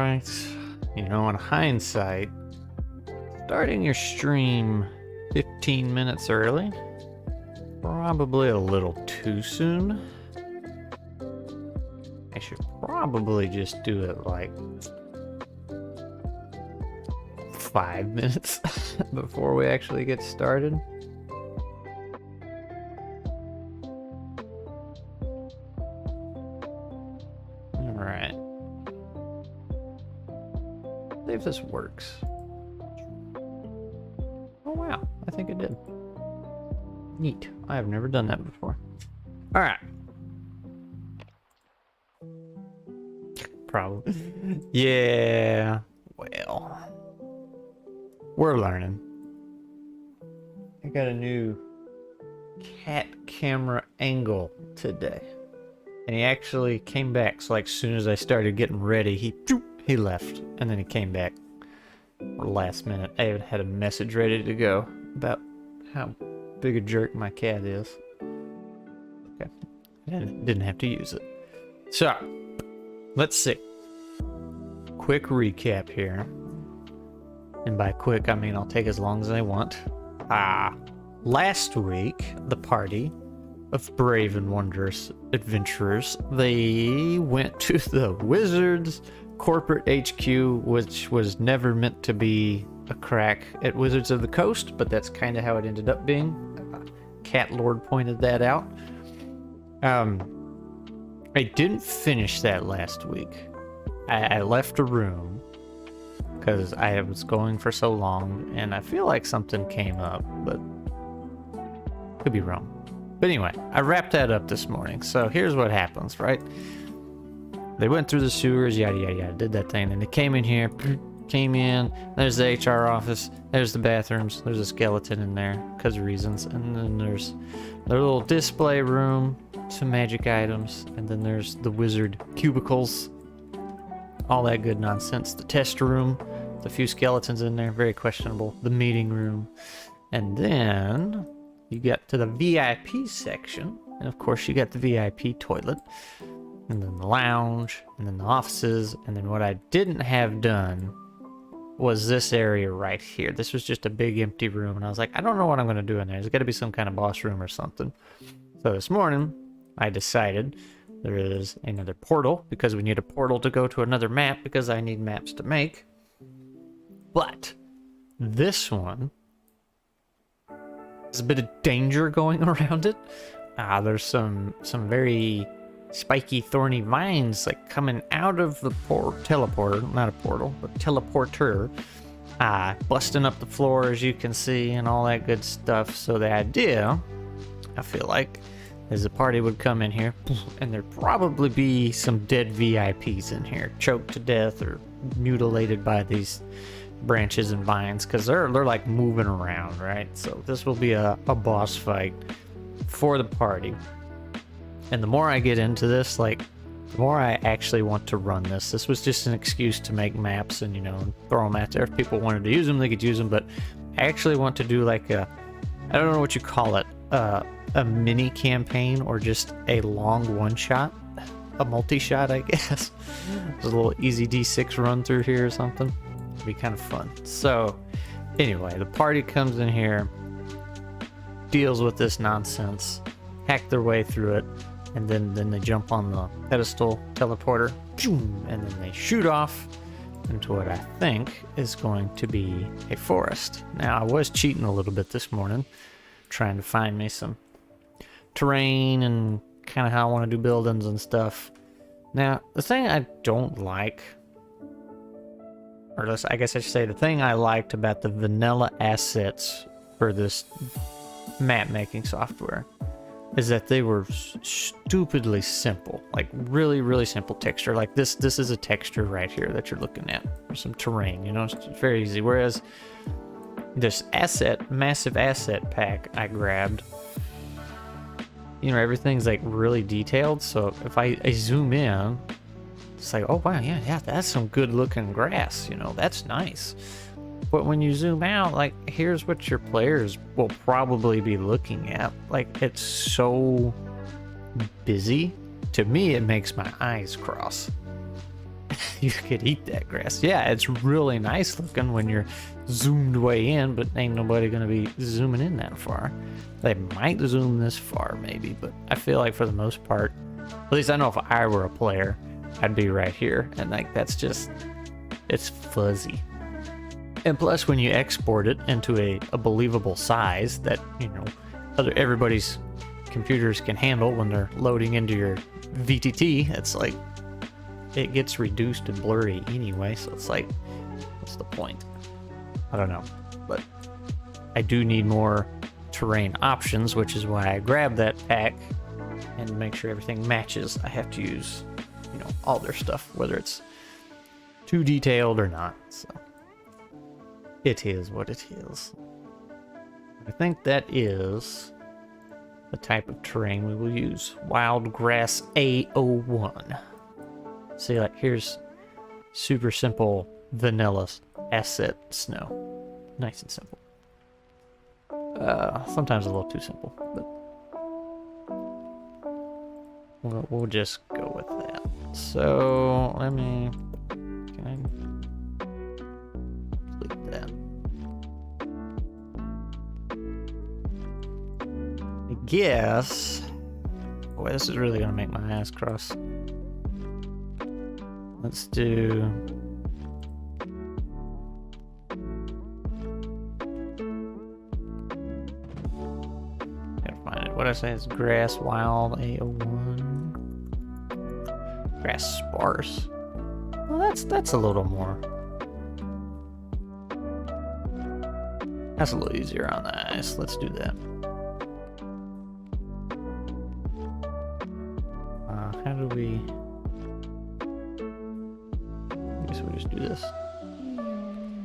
Alright, you know, in hindsight, starting your stream 15 minutes early, probably a little too soon. I should probably just do it like 5 minutes before we actually get started. Alright. See if this works. Oh wow, I think it did. Neat. I have never done that before. Alright. Probably. Yeah. Well. We're learning. I got a new cat camera angle today. And he actually came back. So like as soon as I started getting ready, he left. And then he came back last minute. I even had a message ready to go about how big a jerk my cat is. Okay. And didn't have to use it. So, let's see. Quick recap here. And by quick, I mean I'll take as long as I want. Last week, the party of brave and wondrous adventurers, they went to the Wizards corporate HQ, which was never meant to be a crack at Wizards of the Coast, but that's kind of how it ended up being. Cat Lord pointed that out. I didn't finish that last week. I left a room because I was going for so long, and I feel like something came up, but could be wrong. But anyway, I wrapped that up this morning. So here's what happens, right? They went through the sewers, yada, yada, yada, did that thing. And they came in here, came in, there's the HR office, there's the bathrooms, there's a skeleton in there because of reasons. And then there's their little display room, some magic items, and then there's the wizard cubicles, all that good nonsense. The test room, with a few skeletons in there, very questionable. The meeting room. And then you get to the VIP section, and of course you got the VIP toilet, and then the lounge, and then the offices, and then what I didn't have done was this area right here. This was just a big empty room, and I was like, I don't know what I'm going to do in there. There's got to be some kind of boss room or something. So this morning, I decided there is another portal, because we need a portal to go to another map, because I need maps to make. But this one, there's a bit of danger going around it. There's some very spiky, thorny vines like coming out of the teleporter, not a portal, but teleporter, busting up the floor, as you can see, and all that good stuff. So the idea, I feel like, is the party would come in here, and there'd probably be some dead VIPs in here, choked to death or mutilated by these branches and vines, because they're like moving around, right? So this will be a boss fight for the party. And the more I get into this, like, the more I actually want to run this. This was just an excuse to make maps and, you know, throw them out there. If people wanted to use them, they could use them. But I actually want to do like a, I don't know what you call it, a mini campaign, or just a long one-shot, a multi-shot, I guess. There's a little easy D6 run through here or something. It'd be kind of fun. So anyway, the party comes in here, deals with this nonsense, hack their way through it, and then they jump on the pedestal teleporter, and then they shoot off into what I think is going to be a forest. Now, I was cheating a little bit this morning, trying to find me some terrain and kind of how I want to do buildings and stuff. Now, the thing I don't like, or I guess I should say the thing I liked about the vanilla assets for this map making software, is that they were stupidly simple, like really, really simple texture. Like this is a texture right here that you're looking at, or some terrain, you know, it's very easy. Whereas this massive asset pack I grabbed, you know, everything's like really detailed. So if I zoom in, it's like, oh wow, yeah, that's some good looking grass, you know, that's nice. But when you zoom out, like, here's what your players will probably be looking at. Like, it's so busy. To me, it makes my eyes cross. you could eat that grass. Yeah, it's really nice looking when you're zoomed way in, but ain't nobody gonna be zooming in that far. They might zoom this far maybe, but I feel like for the most part, at least I know if I were a player, I'd be right here. And like, that's just, it's fuzzy. And plus when you export it into a believable size that, you know, everybody's computers can handle when they're loading into your VTT, it's like, it gets reduced and blurry anyway, so it's like, what's the point? I don't know, but I do need more terrain options, which is why I grabbed that pack, and to make sure everything matches, I have to use, you know, all their stuff, whether it's too detailed or not, so it is what it is. I think that is the type of terrain we will use. Wild Grass A01. See, like, here's super simple vanilla asset snow. Nice and simple. Sometimes a little too simple, but we'll just go with that. So, let me... Can I delete that? I guess... Boy, this is really gonna make my ass cross. Let's do... Gotta find it. What did I say? It's grass wild A01. Grass sparse. Well, that's a little more. That's a little easier on the ice. Let's do that. How do we... So we just do this.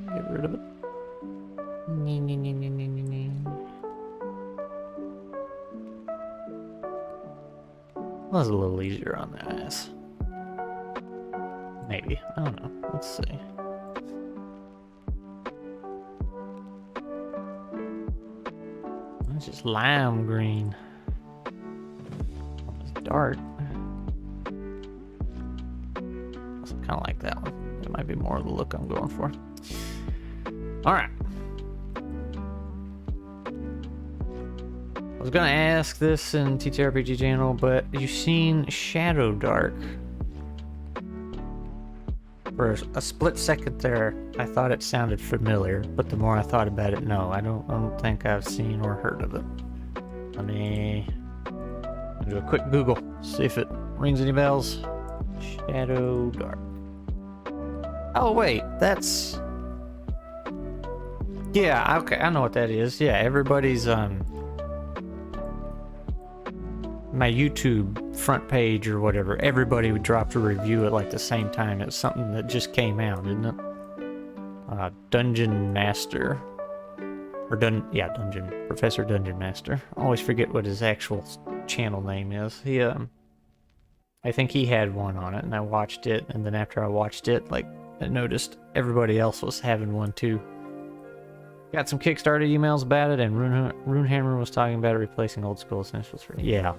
Get rid of it. Well, that's a little easier on the eyes. Maybe. I don't know. Let's see. It's just lime green. It's dark. I kind of like that one. It might be more of the look I'm going for. Alright. I was gonna ask this in TTRPG channel, but you've seen Shadow Dark. For a split second there, I thought it sounded familiar, but the more I thought about it, no, I don't think I've seen or heard of it. Let me do a quick Google, see if it rings any bells. Shadow Dark. Oh wait, that's... Yeah, okay, I know what that is. Yeah, everybody's my YouTube front page or whatever, everybody would drop a review at like the same time. It's something that just came out, isn't it? Dungeon Master. Or Dungeon Professor Dungeon Master. I always forget what his actual channel name is. He I think he had one on it, and I watched it, and then after I watched it, like, I noticed everybody else was having one too. Got some Kickstarter emails about it, and Runehammer was talking about it replacing old school essentials for... Yeah.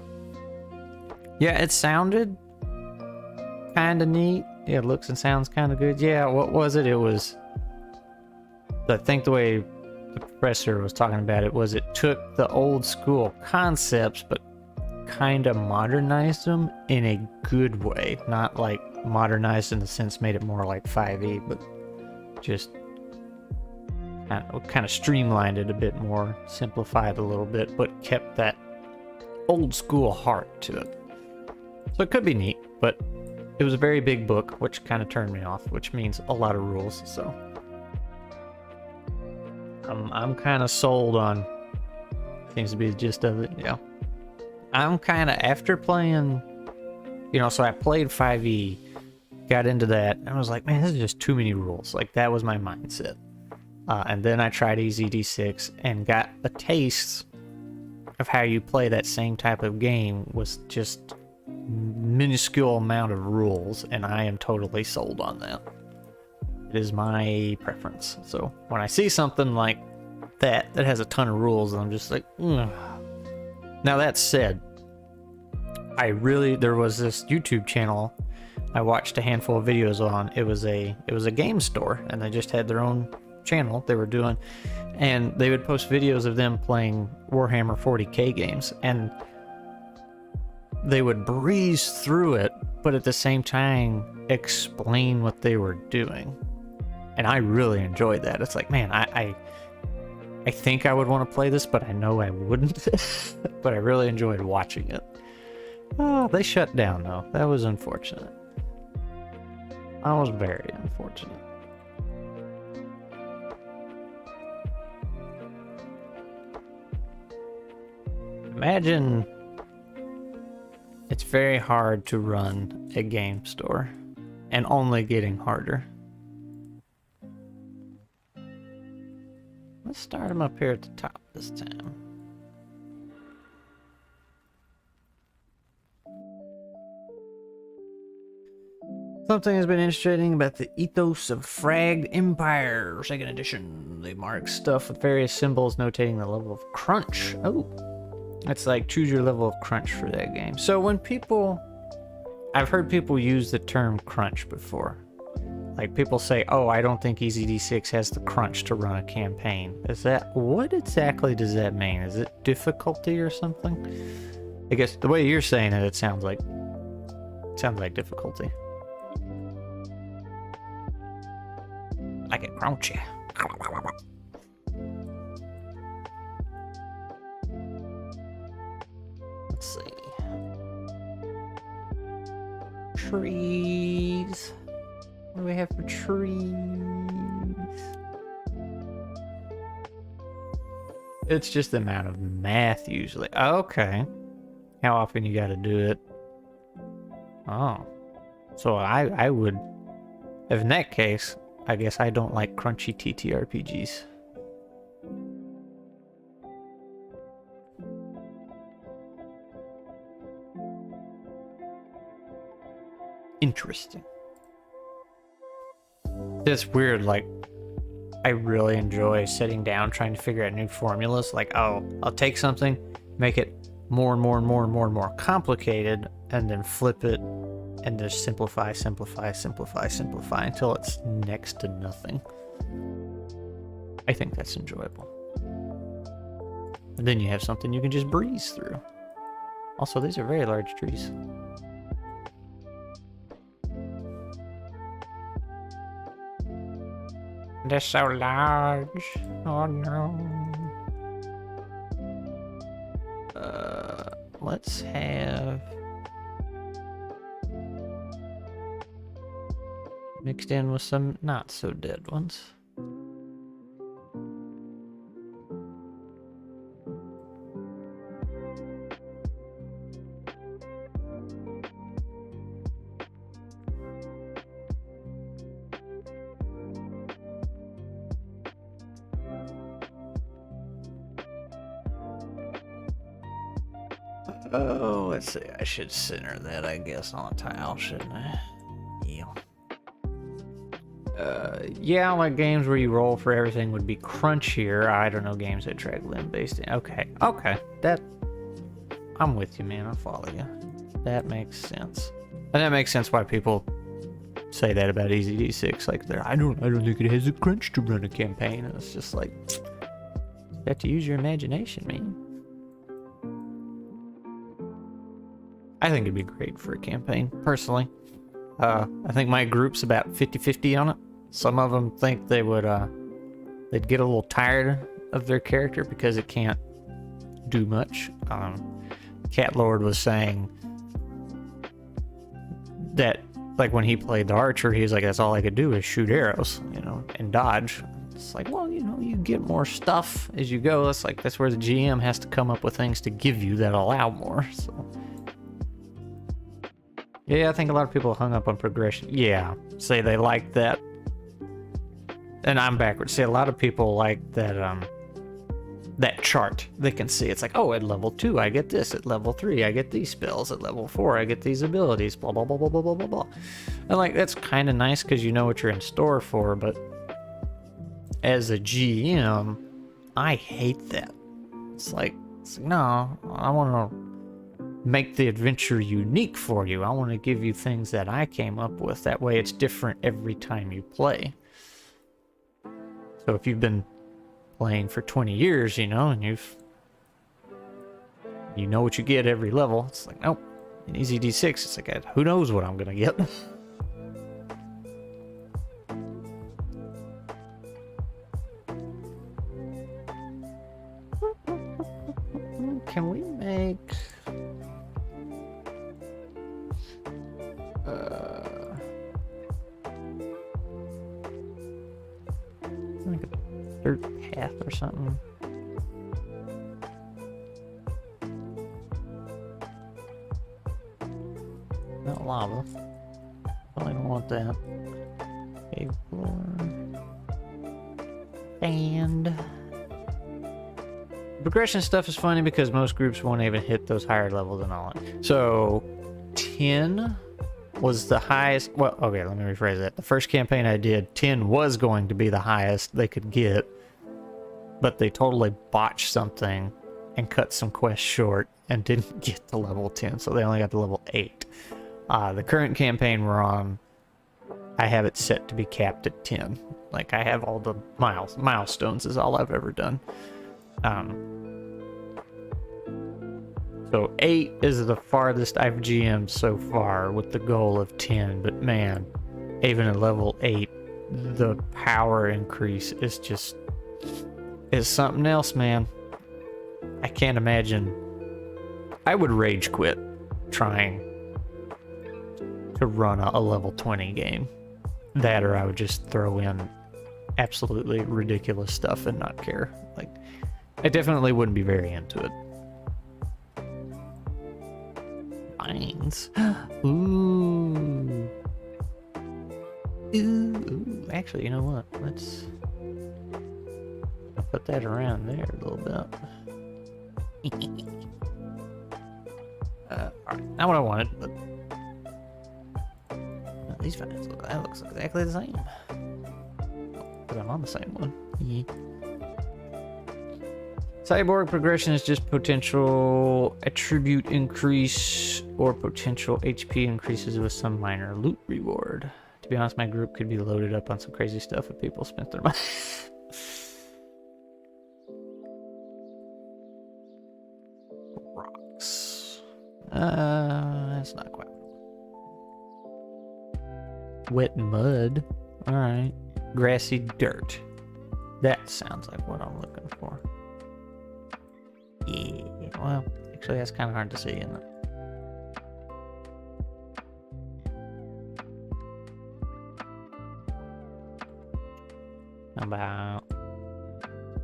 Yeah, it sounded kind of neat. Yeah, it looks and sounds kind of good. Yeah, what was it? It was... I think the way the professor was talking about it was it took the old school concepts, but kind of modernized them in a good way. Not like modernized in the sense made it more like 5e, but just kind of streamlined it a bit more, simplified a little bit, but kept that old school heart to it. So it could be neat, but it was a very big book, which kind of turned me off, which means a lot of rules, so I'm kind of sold on, seems to be the gist of it. Yeah, I'm kind of, after playing, you know, so I played 5e, got into that, and I was like, man, this is just too many rules. Like, that was my mindset. And then I tried EZD6 and got a taste of how you play that same type of game, was just minuscule amount of rules, and I am totally sold on that. It is my preference. So when I see something like that has a ton of rules, I'm just like, ugh. Now that said, there was this YouTube channel I watched a handful of videos on. It was a game store, and they just had their own channel they were doing, and they would post videos of them playing Warhammer 40k games, and they would breeze through it, but at the same time explain what they were doing. And I really enjoyed that. It's like, man, I think I would want to play this, but I know I wouldn't. But I really enjoyed watching it. Oh, they shut down though. That was unfortunate. That was very unfortunate. Imagine it's very hard to run a game store, and only getting harder. Let's start them up here at the top this time. Something has been interesting about the ethos of Fragged Empire, 2nd edition. They mark stuff with various symbols notating the level of crunch. Oh, it's like choose your level of crunch for that game. So when people, I've heard people use the term crunch before. Like people say, oh, I don't think EZD6 has the crunch to run a campaign. Is that, what exactly does that mean? Is it difficulty or something? I guess the way you're saying it, it sounds like difficulty. Like it crunchy. Let's see. Trees. What do we have for trees? It's just the amount of math usually. Okay. How often you gotta do it? Oh. So I would, if in that case, I guess I don't like crunchy TTRPGs. Interesting. It's weird, like, I really enjoy sitting down trying to figure out new formulas. Like, oh, I'll take something, make it more and more and more and more and more complicated, and then flip it and just simplify, simplify, simplify, simplify until it's next to nothing. I think that's enjoyable. And then you have something you can just breeze through. Also, these are very large trees. They're so large. Oh no. Let's have mixed in with some not so dead ones. Oh, let's see. I should center that, I guess, on a tile, shouldn't I? Yeah. Yeah, like games where you roll for everything would be crunchier. I don't know, games that track limb based in. Okay, okay. That, I'm with you, man. I follow you. That makes sense. And that makes sense why people say that about EZD6. Like, I don't think it has a crunch to run a campaign. And it's just like, you have to use your imagination, man. I think it'd be great for a campaign, personally. I think my group's about 50-50 on it. Some of them think they would, they'd get a little tired of their character because it can't do much. Cat Lord was saying that, like, when he played the archer, he was like, that's all I could do is shoot arrows, you know, and dodge. It's like, well, you know, you get more stuff as you go. That's like, that's where the GM has to come up with things to give you that allow more, so. Yeah, I think a lot of people hung up on progression. Yeah, say they like that. And I'm backwards. See, a lot of people like that, that chart. They can see, it's like, oh, at level 2, I get this. At level 3, I get these spells. At level 4, I get these abilities. Blah, blah, blah, blah, blah, blah, blah, blah. And, like, that's kind of nice because you know what you're in store for, but as a GM, I hate that. It's like no, I want to make the adventure unique for you. I want to give you things that I came up with. That way it's different every time you play. So if you've been playing for 20 years, you know, and you know what you get every level, it's like, nope, an easy D6, it's like, who knows what I'm gonna get. Can we make like a dirt path or something? Not lava. Probably don't want that. Cave floor. And progression stuff is funny because most groups won't even hit those higher levels and all that. So 10 was the highest. Well, okay, let me rephrase that. The first campaign I did, 10 was going to be the highest they could get, but they totally botched something and cut some quests short and didn't get to level 10, so they only got to level 8. The current campaign we're on, I have it set to be capped at 10. Like, I have all the milestones is all I've ever done. So 8 is the farthest I've GM'd so far with the goal of 10, but man, even at level 8, the power increase is just, is something else, man. I can't imagine. I would rage quit trying to run a level 20 game. That, or I would just throw in absolutely ridiculous stuff and not care. Like, I definitely wouldn't be very into it. Mines. Ooh. Ooh. Actually, you know what? Let's put that around there a little bit. Alright, not what I wanted, but these vines look, that looks exactly the same. But I'm on the same one. Yeah. Cyborg progression is just potential attribute increase or potential HP increases with some minor loot reward. To be honest, my group could be loaded up on some crazy stuff if people spent their money. Rocks. That's not quite. Wet mud. Alright. Grassy dirt. That sounds like what I'm looking for. Yeah, well, actually that's kind of hard to see, isn't it? About...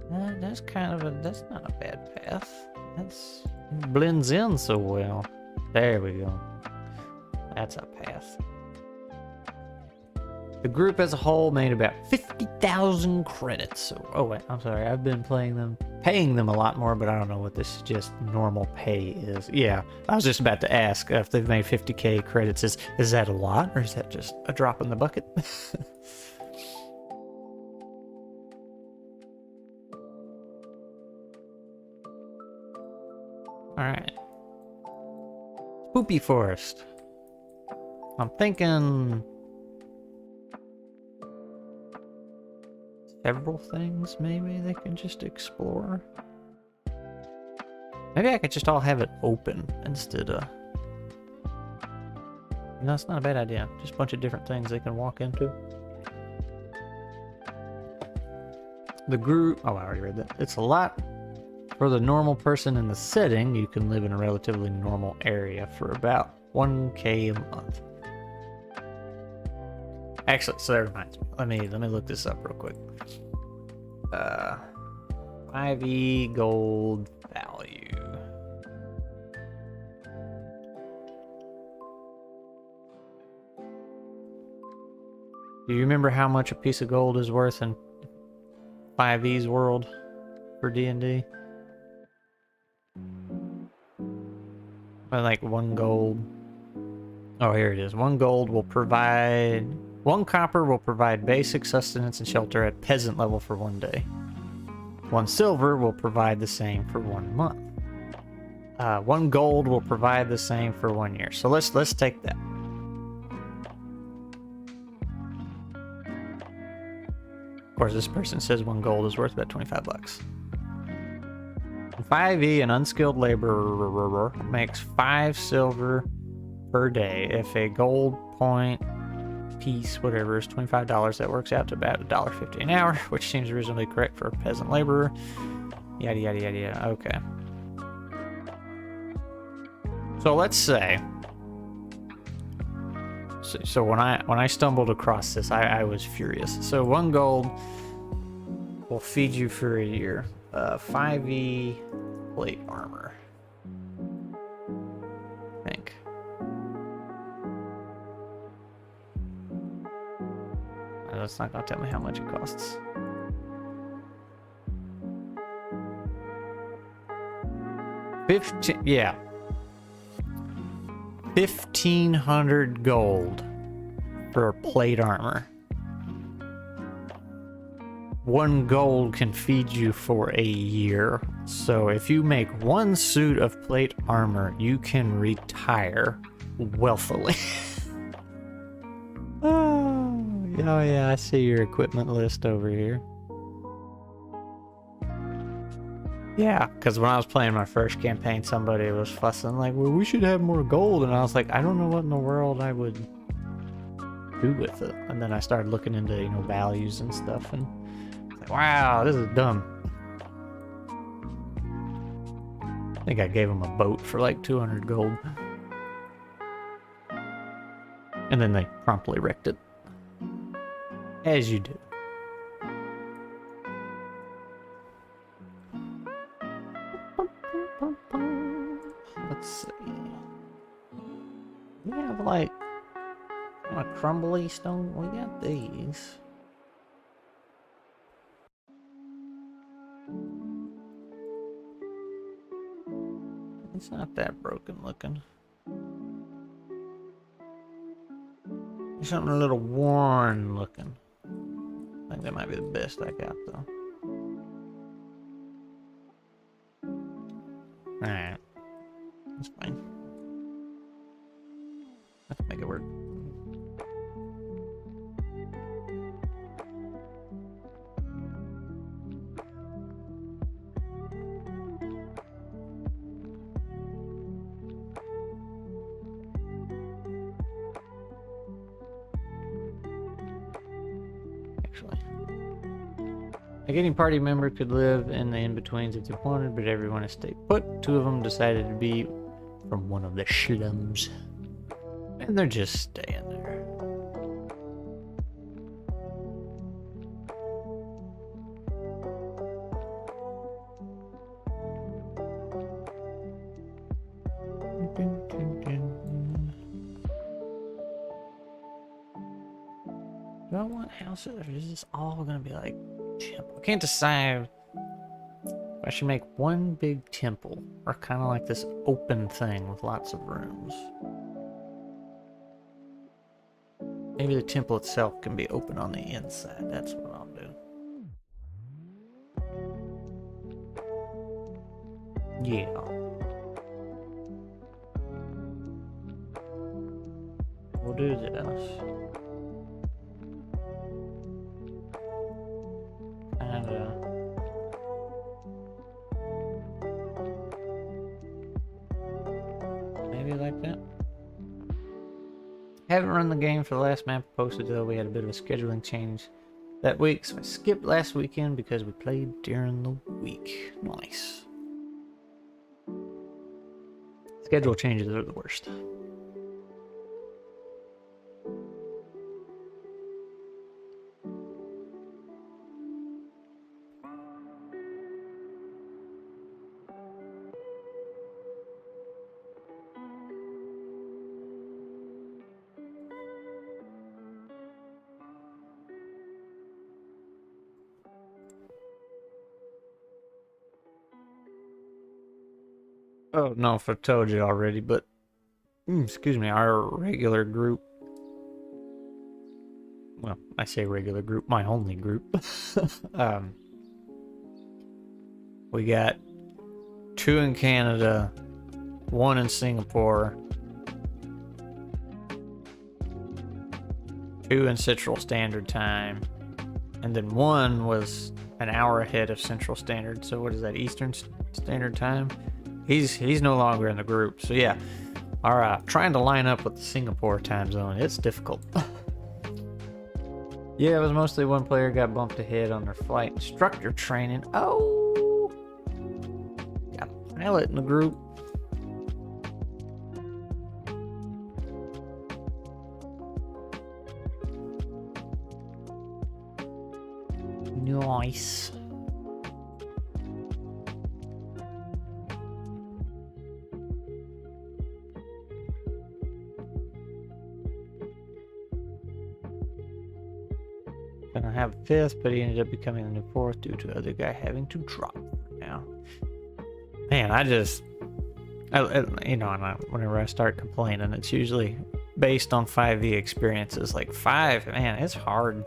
that's kind of a... that's not a bad path. That's... blends in so well. There we go. That's a path. The group as a whole made about 50,000 credits. So, oh wait, I'm sorry. I've been paying them a lot more, but I don't know what this just normal pay is. Yeah, I was just about to ask if they've made 50k credits. Is that a lot, or is that just a drop in the bucket? All right. Spoopy Forest. I'm thinking several things maybe they can just explore. Maybe I could just all have it open instead of... No, it's not a bad idea. Just a bunch of different things they can walk into. The group... oh, I already read that. It's a lot for the normal person in the setting. You can live in a relatively normal area for about 1k a month. Actually, so that reminds me. Let me look this up real quick. 5e gold value. Do you remember how much a piece of gold is worth in 5e's world for D&D? Like 1 gold. Oh, here it is. 1 gold will provide... 1 copper will provide basic sustenance and shelter at peasant level for 1 day. 1 silver will provide the same for 1 month. 1 gold will provide the same for 1 year. So let's take that. Of course, this person says 1 gold is worth about 25 bucks. 5e, an unskilled laborer makes 5 silver per day. If a gold point piece, whatever, is $25, that works out to about $1.50 an hour, which seems reasonably correct for a peasant laborer. Yada yada yada yada. Okay. So let's say. So when I stumbled across this, I was furious. So 1 gold will feed you for a year. 5e plate armor. I think. That's not gonna tell me how much it costs. Yeah. 1,500 gold for plate armor. 1 gold can feed you for a year. So if you make 1 suit of plate armor, you can retire wealthily. Oh yeah, I see your equipment list over here. Yeah, because when I was playing my first campaign, somebody was fussing like, well, we should have more gold. And I was like, I don't know what in the world I would do with it. And then I started looking into, you know, values and stuff. And I was like, wow, this is dumb. I think I gave him a boat for like 200 gold. And then they promptly wrecked it. As you do. Let's see. We have like a crumbly stone. We got these. It's not that broken looking. There's something a little worn looking. I think that might be the best I got though. Alright. That's fine. I can make it work. Actually. A getting party member could live in the in-betweens if they wanted, but everyone has stayed put. 2 of them decided to be from one of the slums. And they're just staying there. Do I want houses, or is this all gonna be like temple? I can't decide if I should make 1 big temple or kind of like this open thing with lots of rooms. Maybe the temple itself can be open on the inside. That's what I'll do. Yeah. We'll do this. And maybe like that. Haven't run the game for the last map posted though. We had a bit of a scheduling change that week, so I skipped last weekend because we played during the week. Nice. Schedule changes are the worst. Oh, I don't know if I told you already, but excuse me, our regular group. Well, I say regular group, my only group. We got 2 in Canada, one in Singapore, 2 in Central Standard Time, and then one was an hour ahead of Central Standard. So what is that, Eastern Standard Time? He's no longer in the group. So yeah, trying to line up with the Singapore time zone, it's difficult. Yeah, it was mostly one player got bumped ahead on their flight instructor training. Oh, got a pilot in the group. Nice. Gonna have a fifth, but he ended up becoming the new fourth due to the other guy having to drop now. Man, whenever I start complaining, it's usually based on 5e experiences. Like 5, man, it's hard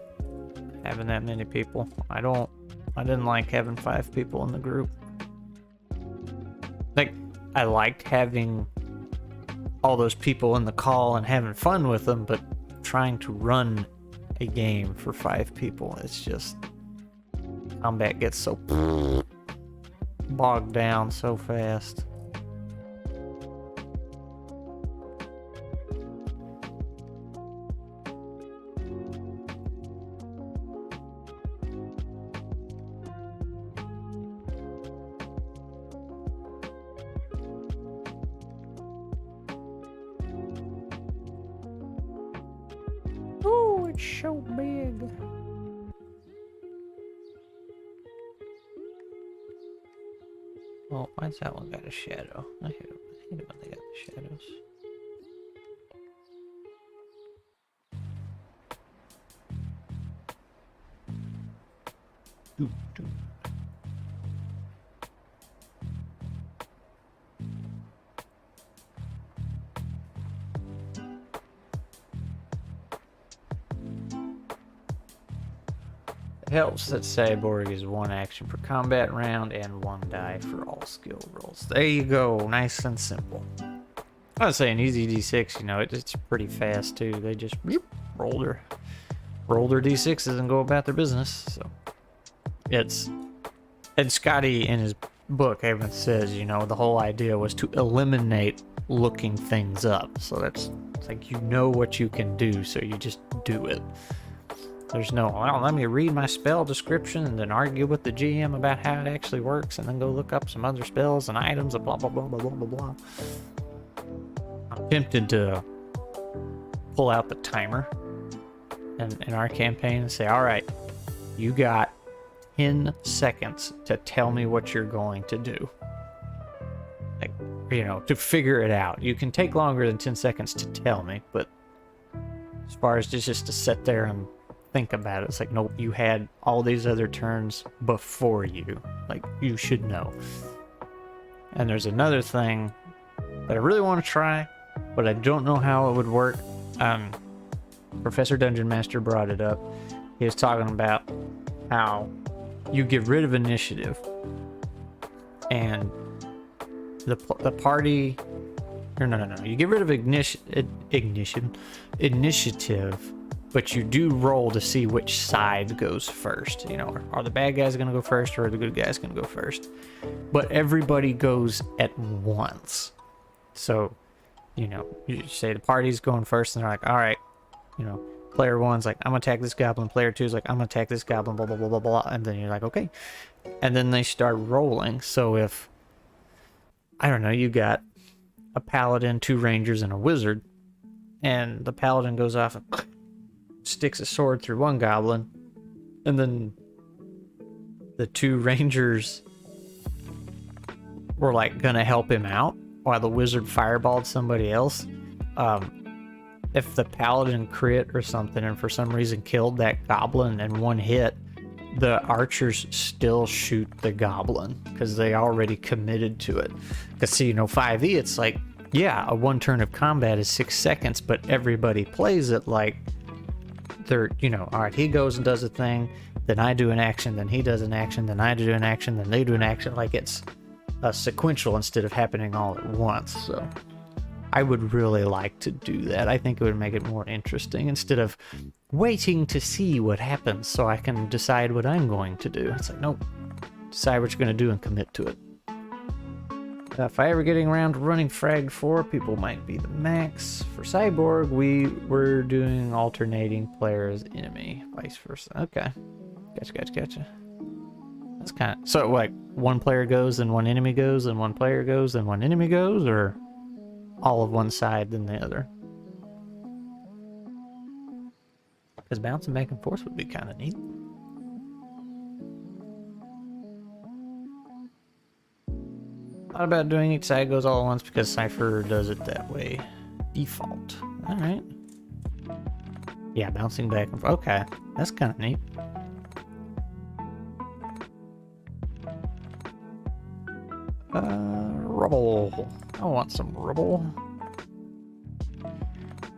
having that many people. I didn't like having 5 people in the group. Like, I liked having all those people in the call and having fun with them, but trying to run a game for 5 people, it's just, combat gets so bogged down so fast. It's so big. Oh, why's that one got a shadow? I hate it when they got the shadows. Doo, doo. Helps that Cyborg is 1 action per combat round and 1 die for all skill rolls. There you go, nice and simple. I was saying easy d6, you know, it's pretty fast too. They just roll their d6s and go about their business. So it's, and Scotty in his book even says, you know, the whole idea was to eliminate looking things up. So it's like, you know what you can do, so you just do it. There's no, well, let me read my spell description and then argue with the GM about how it actually works and then go look up some other spells and items and blah, blah, blah, blah, blah, blah, blah. I'm tempted to pull out the timer in our campaign and say, all right, you got 10 seconds to tell me what you're going to do. Like, you know, to figure it out. You can take longer than 10 seconds to tell me, but as far as just to sit there and think about it, it's like, nope, you had all these other turns before you. Like, you should know. And there's another thing that I really want to try, but I don't know how it would work. Professor Dungeon Master brought it up. He was talking about how you get rid of initiative and the party, or no, you get rid of initiative, but you do roll to see which side goes first. You know, are the bad guys going to go first or are the good guys going to go first? But everybody goes at once. So, you know, you say the party's going first and they're like, all right, you know, player 1's like, I'm going to attack this goblin. Player 2's like, I'm going to attack this goblin, blah, blah, blah, blah, blah. And then you're like, okay. And then they start rolling. So if, I don't know, you got a paladin, 2 rangers, and a wizard, and the paladin goes off and sticks a sword through one goblin, and then the 2 rangers were like gonna help him out while the wizard fireballed somebody else. If the paladin crit or something and for some reason killed that goblin in 1 hit, the archers still shoot the goblin because they already committed to it. Because see, you know, 5e, it's like, yeah, a 1 turn of combat is 6 seconds, but everybody plays it like they're, you know, all right, he goes and does a thing, then I do an action, then he does an action, then I do an action, then they do an action. Like, it's sequential instead of happening all at once. So I would really like to do that. I think it would make it more interesting instead of waiting to see what happens so I can decide what I'm going to do. It's like, nope, decide what you're going to do and commit to it. If I ever getting around to running Frag 4, people might be the max. For Cyborg, we're doing alternating players enemy, vice versa. Okay, gotcha. That's kind of, so like one player goes and one enemy goes and one player goes and one enemy goes, or all of one side than the other? Because bouncing back and forth would be kind of neat. Thought about doing each side goes all at once because Cypher does it that way. Default. Alright. Yeah, bouncing back and forth. Okay, that's kind of neat. Rubble. I want some rubble. What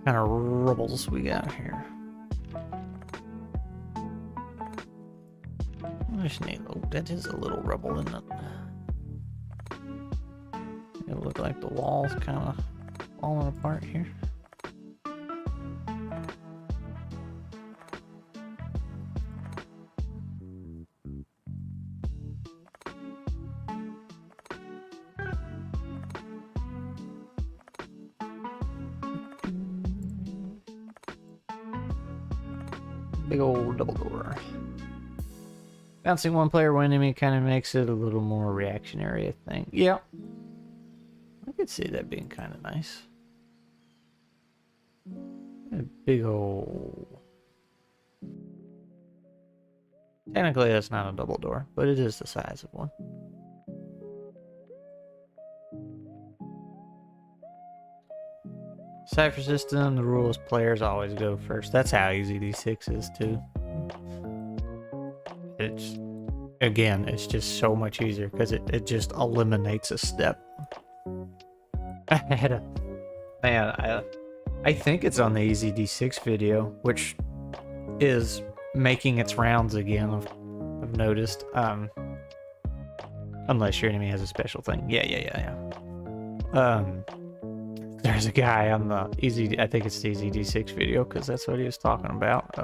kind of rubbles we got here? I just need, oh, that is a little rubble, isn't it? It look like the wall's kind of falling apart here. Big old double door. Bouncing one player, one enemy kind of makes it a little more reactionary, I think. Yeah. I could see that being kind of nice. A big old... Technically that's not a double door, but it is the size of one. Cypher system, the rule is players always go first. That's how easy D6 is too. It's, again, it's just so much easier because it just eliminates a step. I had a, man, I think it's on the Easy D6 video, which is making its rounds again, I've noticed. Unless your enemy has a special thing. Yeah. There's a guy on the Easy, I think it's the Easy D6 video, because that's what he was talking about.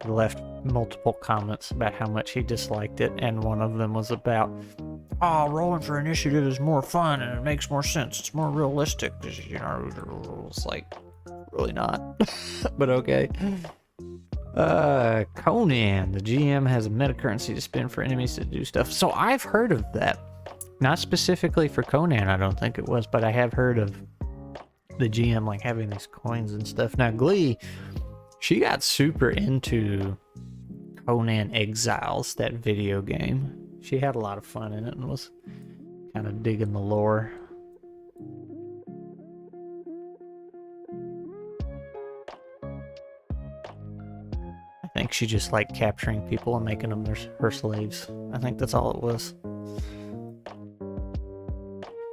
He left multiple comments about how much he disliked it, and one of them was about, oh, rolling for initiative is more fun and it makes more sense. It's more realistic. You know, it's like, really not. But okay. Conan, the GM has a meta currency to spend for enemies to do stuff. So I've heard of that. Not specifically for Conan, I don't think it was, but I have heard of the GM like having these coins and stuff. Now Glee, she got super into Conan Exiles, that video game. She had a lot of fun in it and was kind of digging the lore. I think she just liked capturing people and making them her slaves. I think that's all it was.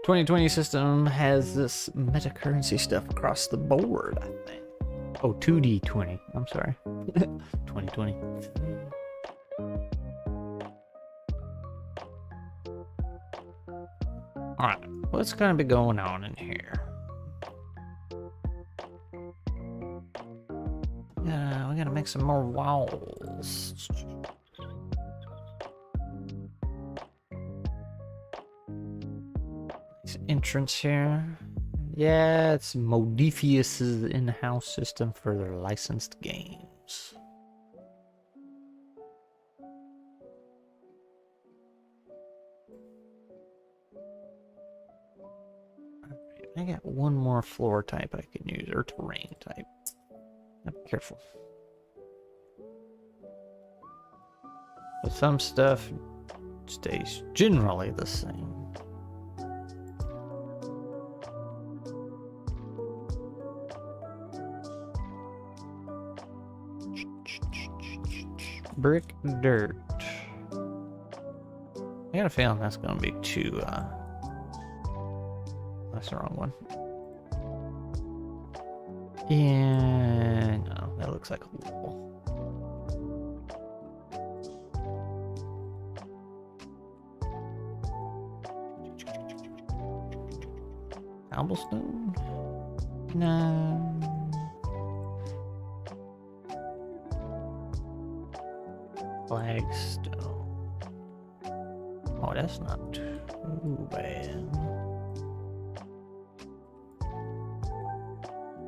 2020 system has this meta currency stuff across the board, I think. Oh, 2D20. I'm sorry. 2020. Alright, what's gonna be going on in here? Yeah, we gotta make some more walls. Entrance here. Yeah, it's Modifius's in-house system for their licensed games. I got one more floor type I can use, or terrain type. Be careful. But some stuff stays generally the same. Brick, dirt. I got a feeling that's gonna be too, that's the wrong one. And no, that looks like a wall. Cobblestone? No. Flagstone. Oh, that's not too bad.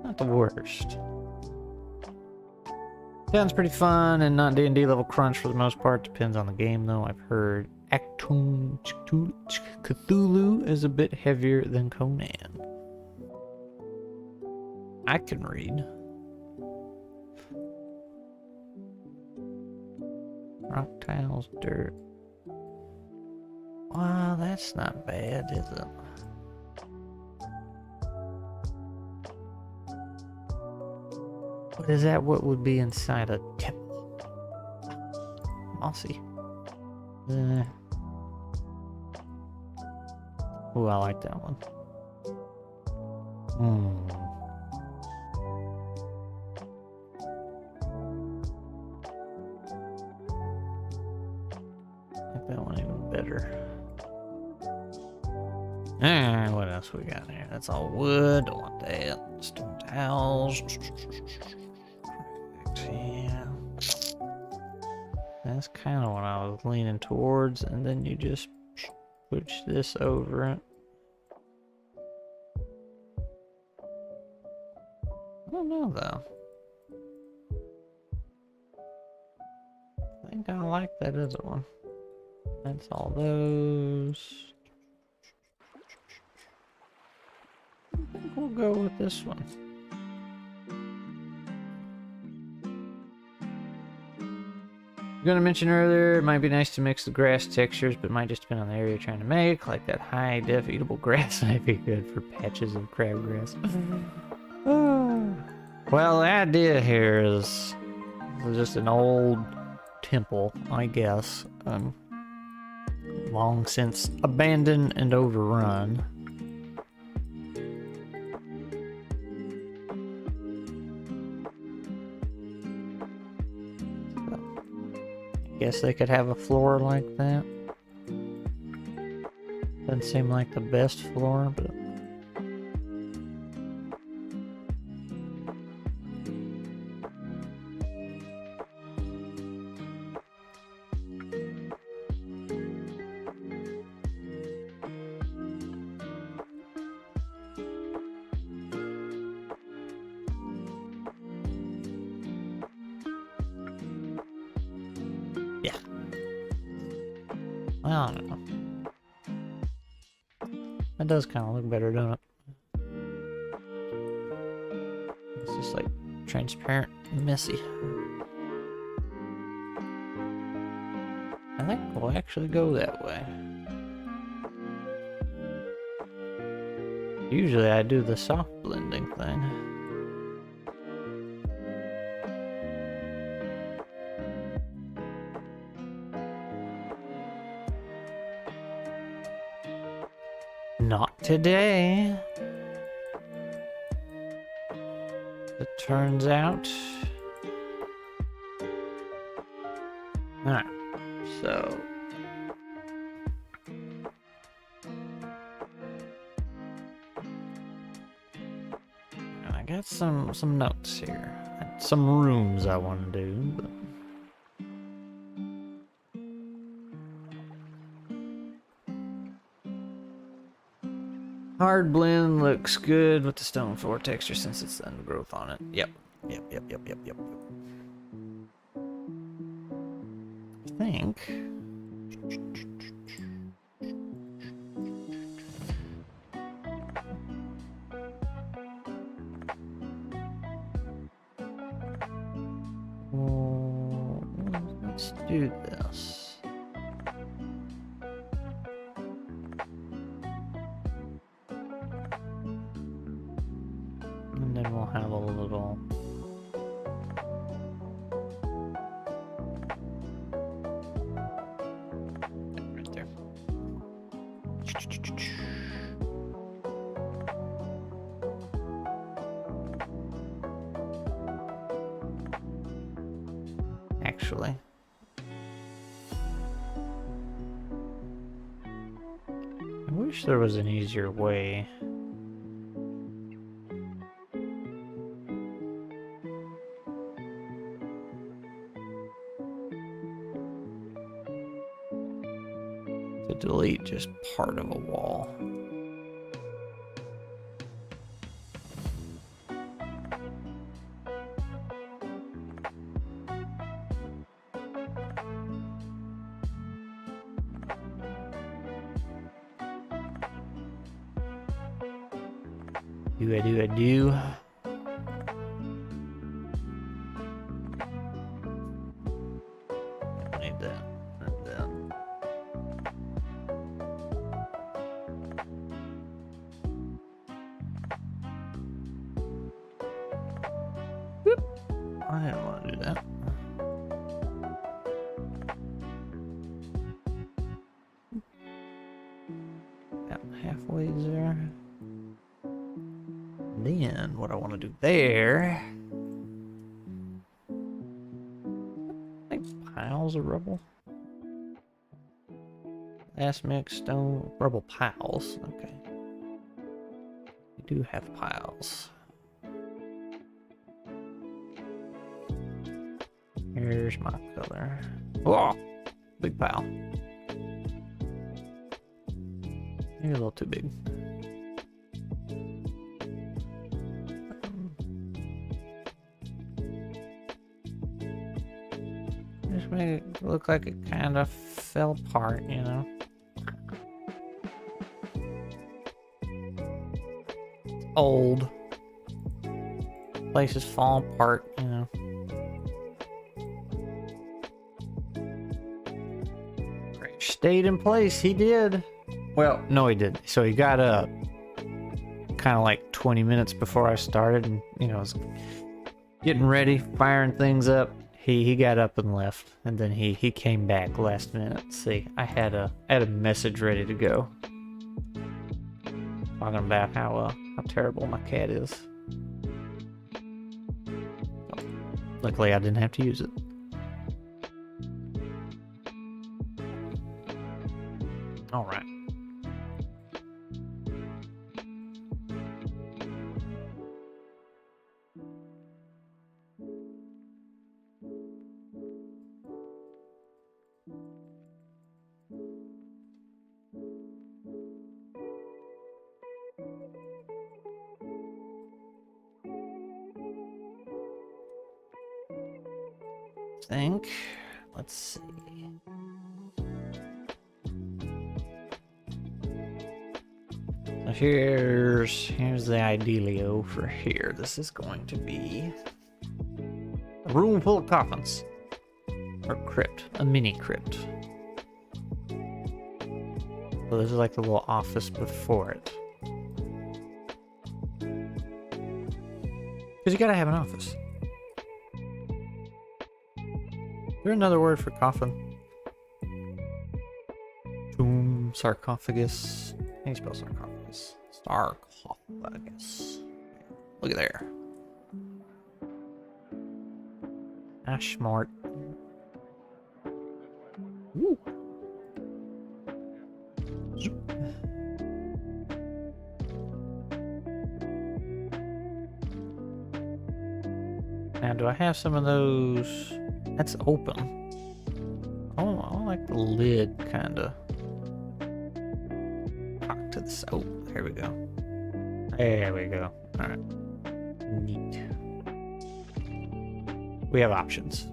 Not the worst. Sounds pretty fun and not D&D level crunch for the most part. Depends on the game though. I've heard Actoon Cthulhu is a bit heavier than Conan. I can read. Rock tiles, dirt. Wow, that's not bad, is it? What is that? What would be inside a temple? Mossy. Ooh, I like that one. I like that one even better. And what else we got here? That's all wood. Don't want that. Stone towels. Yeah. That's kind of what I was leaning towards, and then you just switch this over it. I don't know though. I think I like that other one. That's all those. I think we'll go with this one. Gonna mention earlier, it might be nice to mix the grass textures, but it might just depend on the area you're trying to make. Like that high def eatable grass might be good for patches of crabgrass. Well, the idea here is just an old temple, I guess. Long since abandoned and overrun. Guess they could have a floor like that. Doesn't seem like the best floor, but... I don't know. That does kind of look better, doesn't it? It's just like transparent and messy. I think we'll actually go that way. Usually I do the soft blending thing. Not today. It turns out. Alright, so. I got some notes here. Some rooms I want to do, but. Hard blend looks good with the stone floor texture since it's the undergrowth on it. Yep. I think. Well, let's do this. And then we'll have a little... right there. Actually. I wish there was an easier way. delete just part of a wall. I do. Need that. And then. Whoop. I didn't want to do that. About halfway there. Then what I want to do there, I think piles of rubble. Last mix stone rubble piles. Okay, we do have piles. Here's my color. Whoa, big pile. Maybe a little too big. Just make it look like it kind of fell apart, you know? It's old. Places fall apart, you know? Stayed in place, he did. Well, no he didn't. So he got up kind of like 20 minutes before I started and, you know, was getting ready, firing things up. He got up and left, and then he came back last minute. See, I had a message ready to go, talking about how terrible my cat is. Luckily, I didn't have to use it. All right. Think. Let's see. So here's the idealio for here. This is going to be a room full of coffins. Or crypt. A mini crypt. So this is like the little office before it. Because you gotta have an office. Is there another word for coffin? Tomb, sarcophagus. How do you spell sarcophagus? Sarcophagus. Look at there. Ashmart. Woo. Now, do I have some of those? That's open. Oh, I like the lid, kinda. Talk to this. Oh, there we go. There we go. All right. Neat. We have options.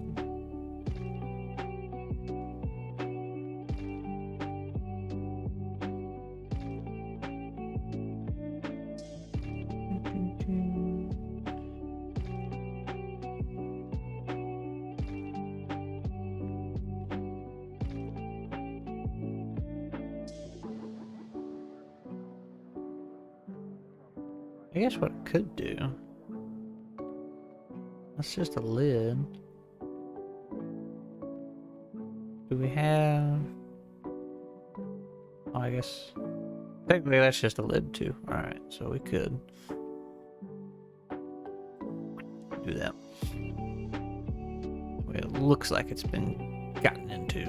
I guess what I could do, that's just a lid. Do we have, oh, I guess, technically that's just a lid too. Alright, so we could do that. It looks like it's been gotten into.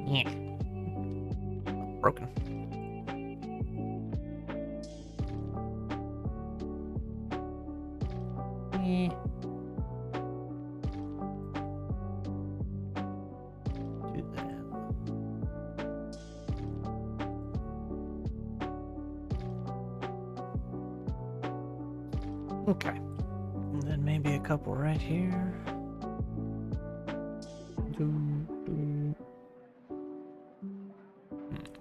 Yeah. Broken. Eh. Do that. Okay. And then maybe a couple right here.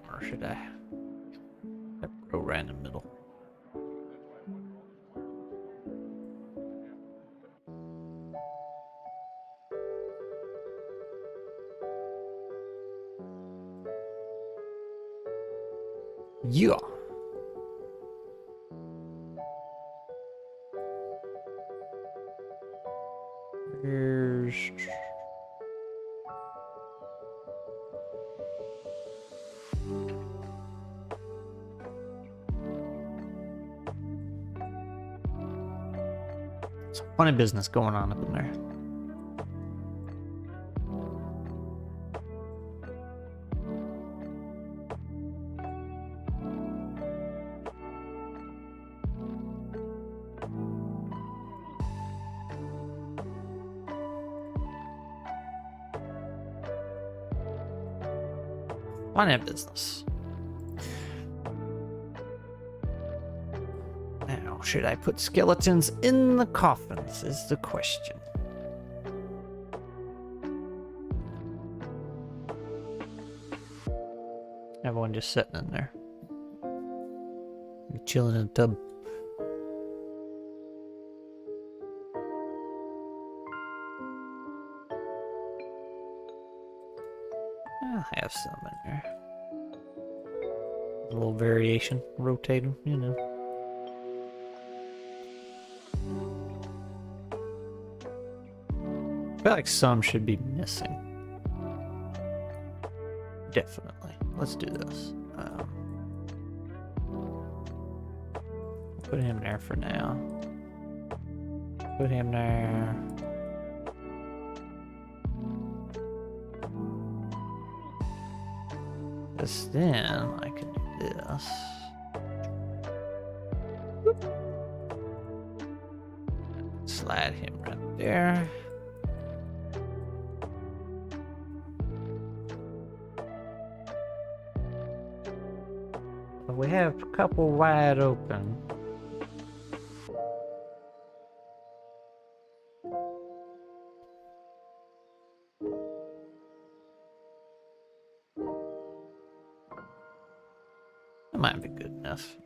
Or should I? That row right in the middle. Yeah. Here's... some funny business going on up in there. Funny business. Now, should I put skeletons in the coffins is the question. Everyone just sitting in there. Chilling in a tub. I'll have some in there. A little variation, rotate them, you know. I feel like some should be missing. Definitely. Let's do this. Put him there for now. Put him there. Because then I can do this. Whoop. Slide him right there. We have a couple wide open. That might be good enough.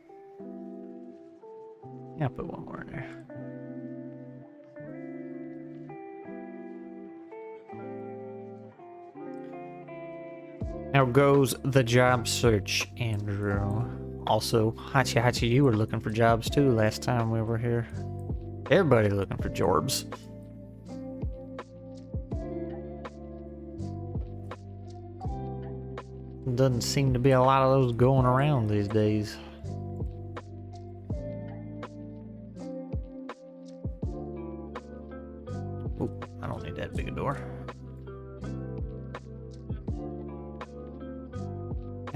Yeah, I'll put one more in there. How goes the job search, Andrew? Also, Hachi, you were looking for jobs too last time we were here. Everybody looking for jobs. Doesn't seem to be a lot of those going around these days. Oh, I don't need that big a door.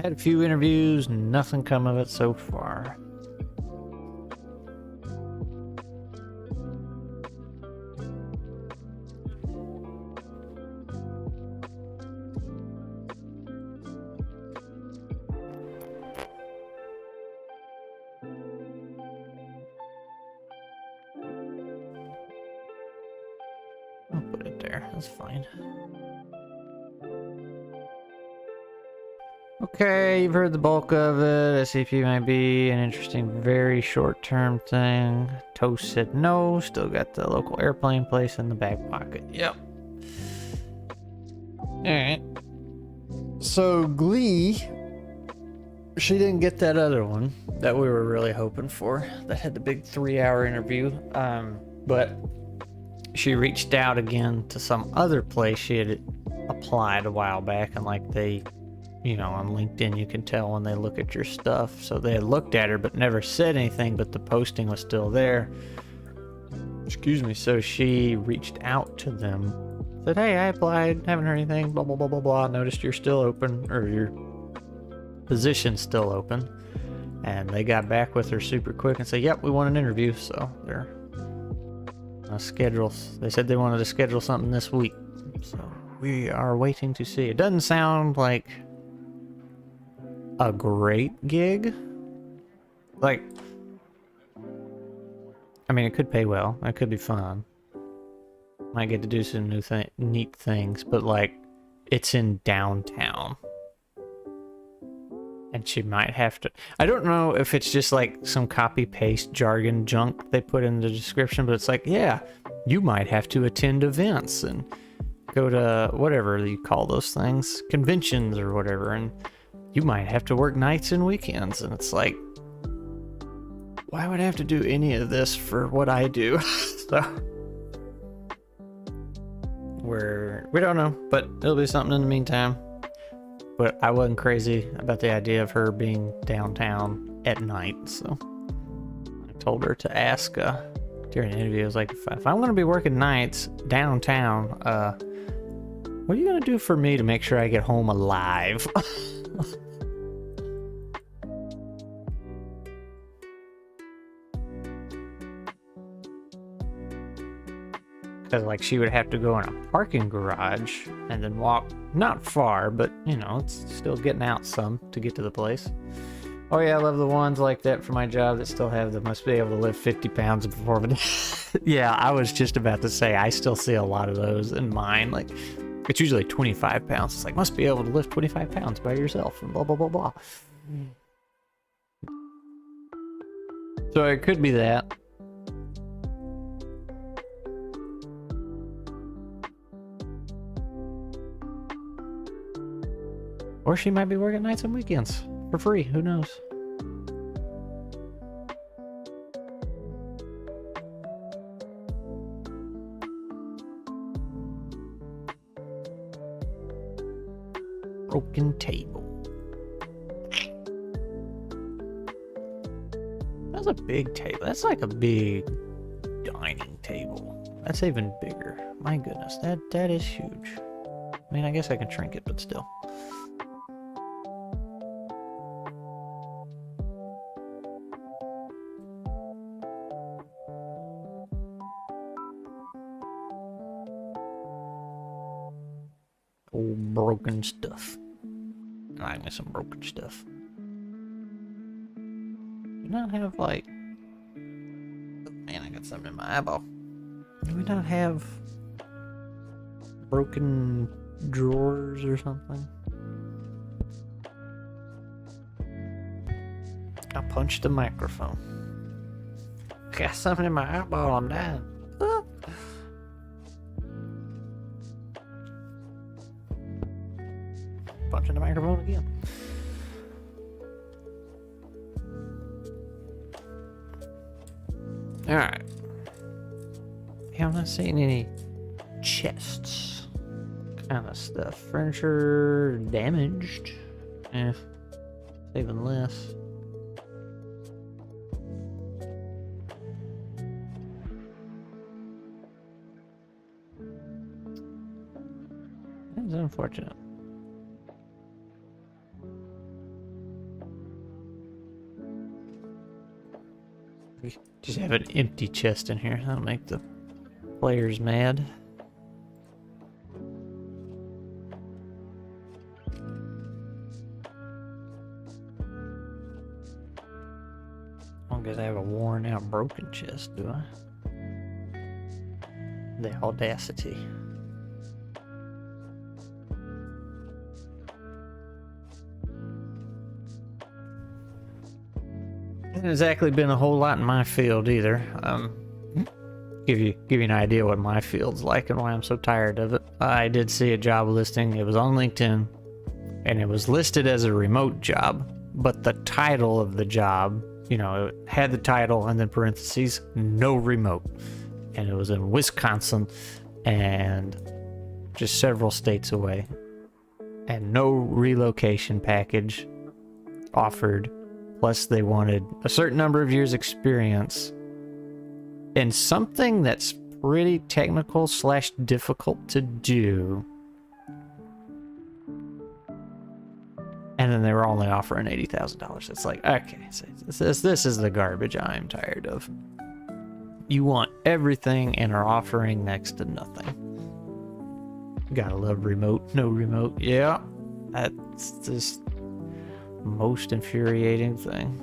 Had a few interviews, nothing come of it so far. I'll put it there, that's fine. Okay, you've heard the bulk of it. SCP might be an interesting, very short-term thing. Toast said no. Still got the local airplane place in the back pocket. Yep. Alright. So, Glee, she didn't get that other one that we were really hoping for. That had the big 3-hour interview. But she reached out again to some other place she had applied a while back, and like they... You know, on LinkedIn, you can tell when they look at your stuff. So they had looked at her, but never said anything, but the posting was still there. Excuse me. So she reached out to them, said, hey, I applied, haven't heard anything, blah, blah, blah, blah, blah. Noticed you're still open, or your position's still open. And they got back with her super quick and said, yep, we want an interview. So they're They said they wanted to schedule something this week. So we are waiting to see. It doesn't sound like a great gig. Like, I mean, it could pay well. It could be fun. Might get to do some neat things, but like, it's in downtown. And she might have to... I don't know if it's just like some copy-paste jargon junk they put in the description, but it's like, yeah, you might have to attend events and go to whatever you call those things, conventions or whatever, and you might have to work nights and weekends. And it's like, why would I have to do any of this for what I do? So... we don't know, but it'll be something in the meantime. But I wasn't crazy about the idea of her being downtown at night, so I told her to ask during the interview. I was like, if I'm going to be working nights downtown, what are you going to do for me to make sure I get home alive? Because, like, she would have to go in a parking garage and then walk not far, but, you know, it's still getting out some to get to the place. Oh, yeah, I love the ones like that for my job that still have the must be able to lift 50 pounds before. Yeah, I was just about to say, I still see a lot of those in mine. Like, it's usually 25 pounds. It's like, must be able to lift 25 pounds by yourself, and blah, blah, blah, blah. So it could be that. Or she might be working nights and weekends for free. Who knows? Broken table. That's a big table. That's like a big dining table. That's even bigger. My goodness, that is huge. I mean, I guess I can shrink it, but still. Old broken stuff. I like me some broken stuff. Do we not have like... Man, I got something in my eyeball. Do we not have broken drawers or something? I punched the microphone. Got something in my eyeball, I'm dying. Punching the microphone again. Alright. Yeah, I'm not seeing any chests kind of stuff. Furniture damaged. It's even less. That's unfortunate. Just have an empty chest in here. That'll make the players mad. I don't guess I have a worn out broken chest, do I? The audacity. Hasn't exactly been a whole lot in my field either. Give you an idea what my field's like and why I'm so tired of it. I did see a job listing. It was on LinkedIn, and it was listed as a remote job, but the title of the job, you know, it had the title and then parentheses, no remote, and it was in Wisconsin and just several states away, and no relocation package offered. Plus, they wanted a certain number of years experience in something that's pretty technical / difficult to do. And then they were only offering $80,000. It's like, okay, so this is the garbage I'm tired of. You want everything and are offering next to nothing. Gotta love remote, no remote. Yeah, that's just most infuriating thing.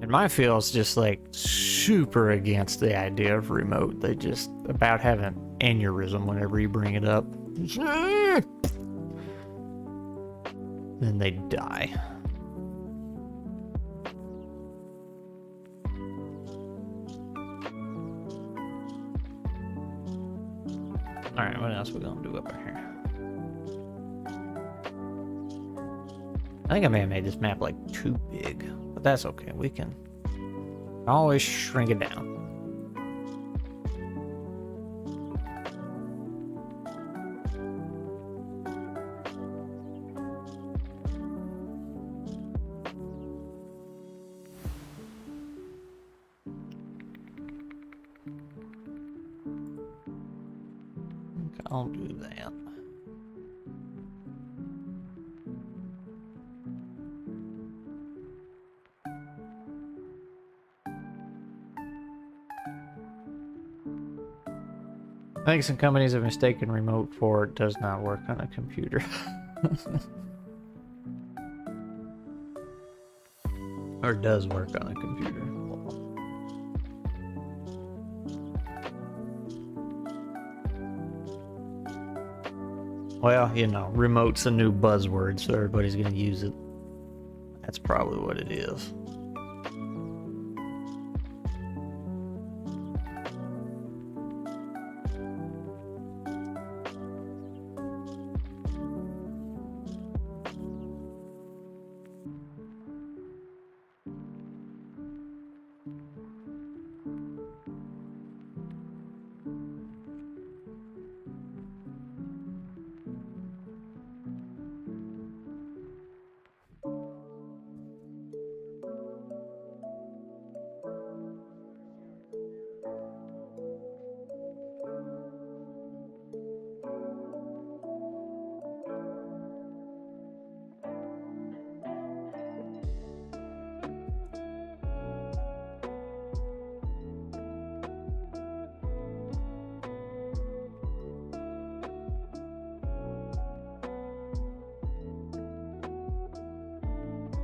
And my field's just like super against the idea of remote. They just about have an aneurysm whenever you bring it up. Then they die. Alright, what else we gonna do up in here? I think I may have made this map like too big, but that's okay. We can always shrink it down. I'll do that. I think some companies have mistaken remote for it does not work on a computer. Or does work on a computer. Well, you know, remote's a new buzzword, so everybody's gonna use it. That's probably what it is.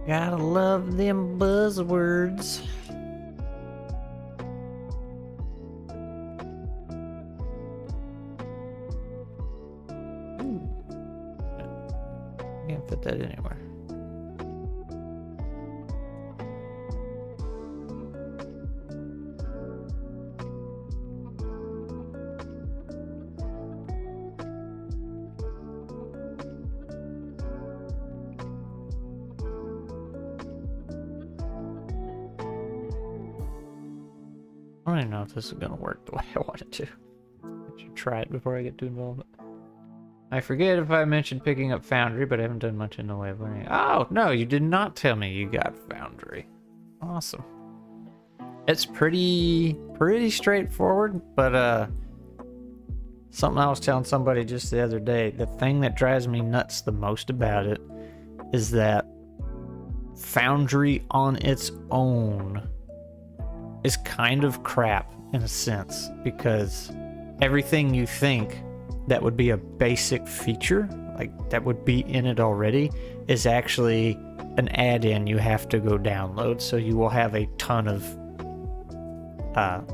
Gotta love them buzzwords. Ooh. Can't fit that anywhere. I don't even know if this is gonna work the way I want it to. I should try it before I get too involved. I forget if I mentioned picking up Foundry, but I haven't done much in the way of learning. Oh, no, you did not tell me you got Foundry. Awesome. It's pretty straightforward, but something I was telling somebody just the other day, the thing that drives me nuts the most about it is that Foundry on its own is kind of crap in a sense, because everything you think that would be a basic feature, like that would be in it already, is actually an add-in you have to go download. So you will have a ton of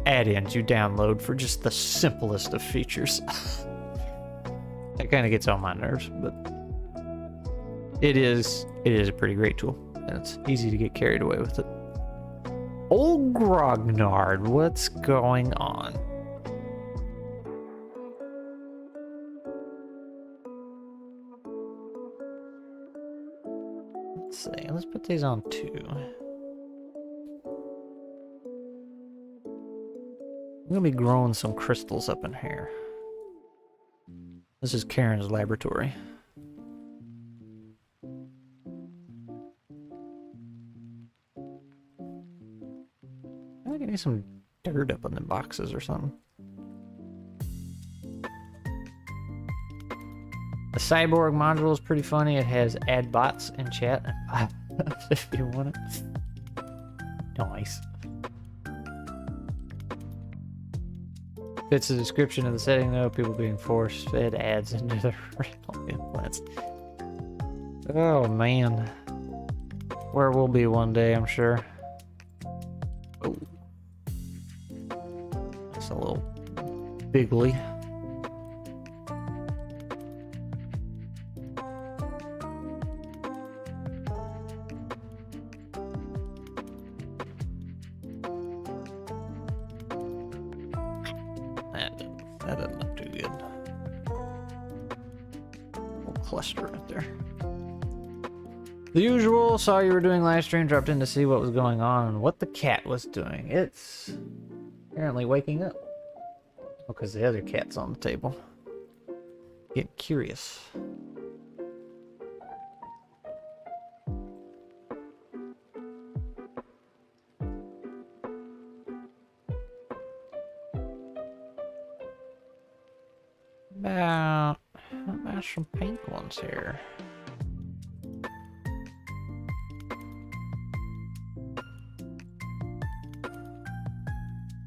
add-ins you download for just the simplest of features. That kind of gets on my nerves, but it is a pretty great tool, and it's easy to get carried away with it. Old Grognard, what's going on? Let's see, let's put these on 2. I'm gonna be growing some crystals up in here. This is Karen's laboratory. I think I need some dirt up in the boxes or something. The cyborg module is pretty funny. It has add bots in chat and if you want it. Nice. Fits the description of the setting though, people being force-fed ads into their real implants. Oh man. Where we'll be one day, I'm sure. Oh. That's a little bigly. That doesn't look too good. Little cluster right there. The usual, saw you were doing live stream, dropped in to see what was going on and what the cat was doing. It's apparently waking up. Oh, because the other cat's on the table. Getting curious. How about some pink ones here?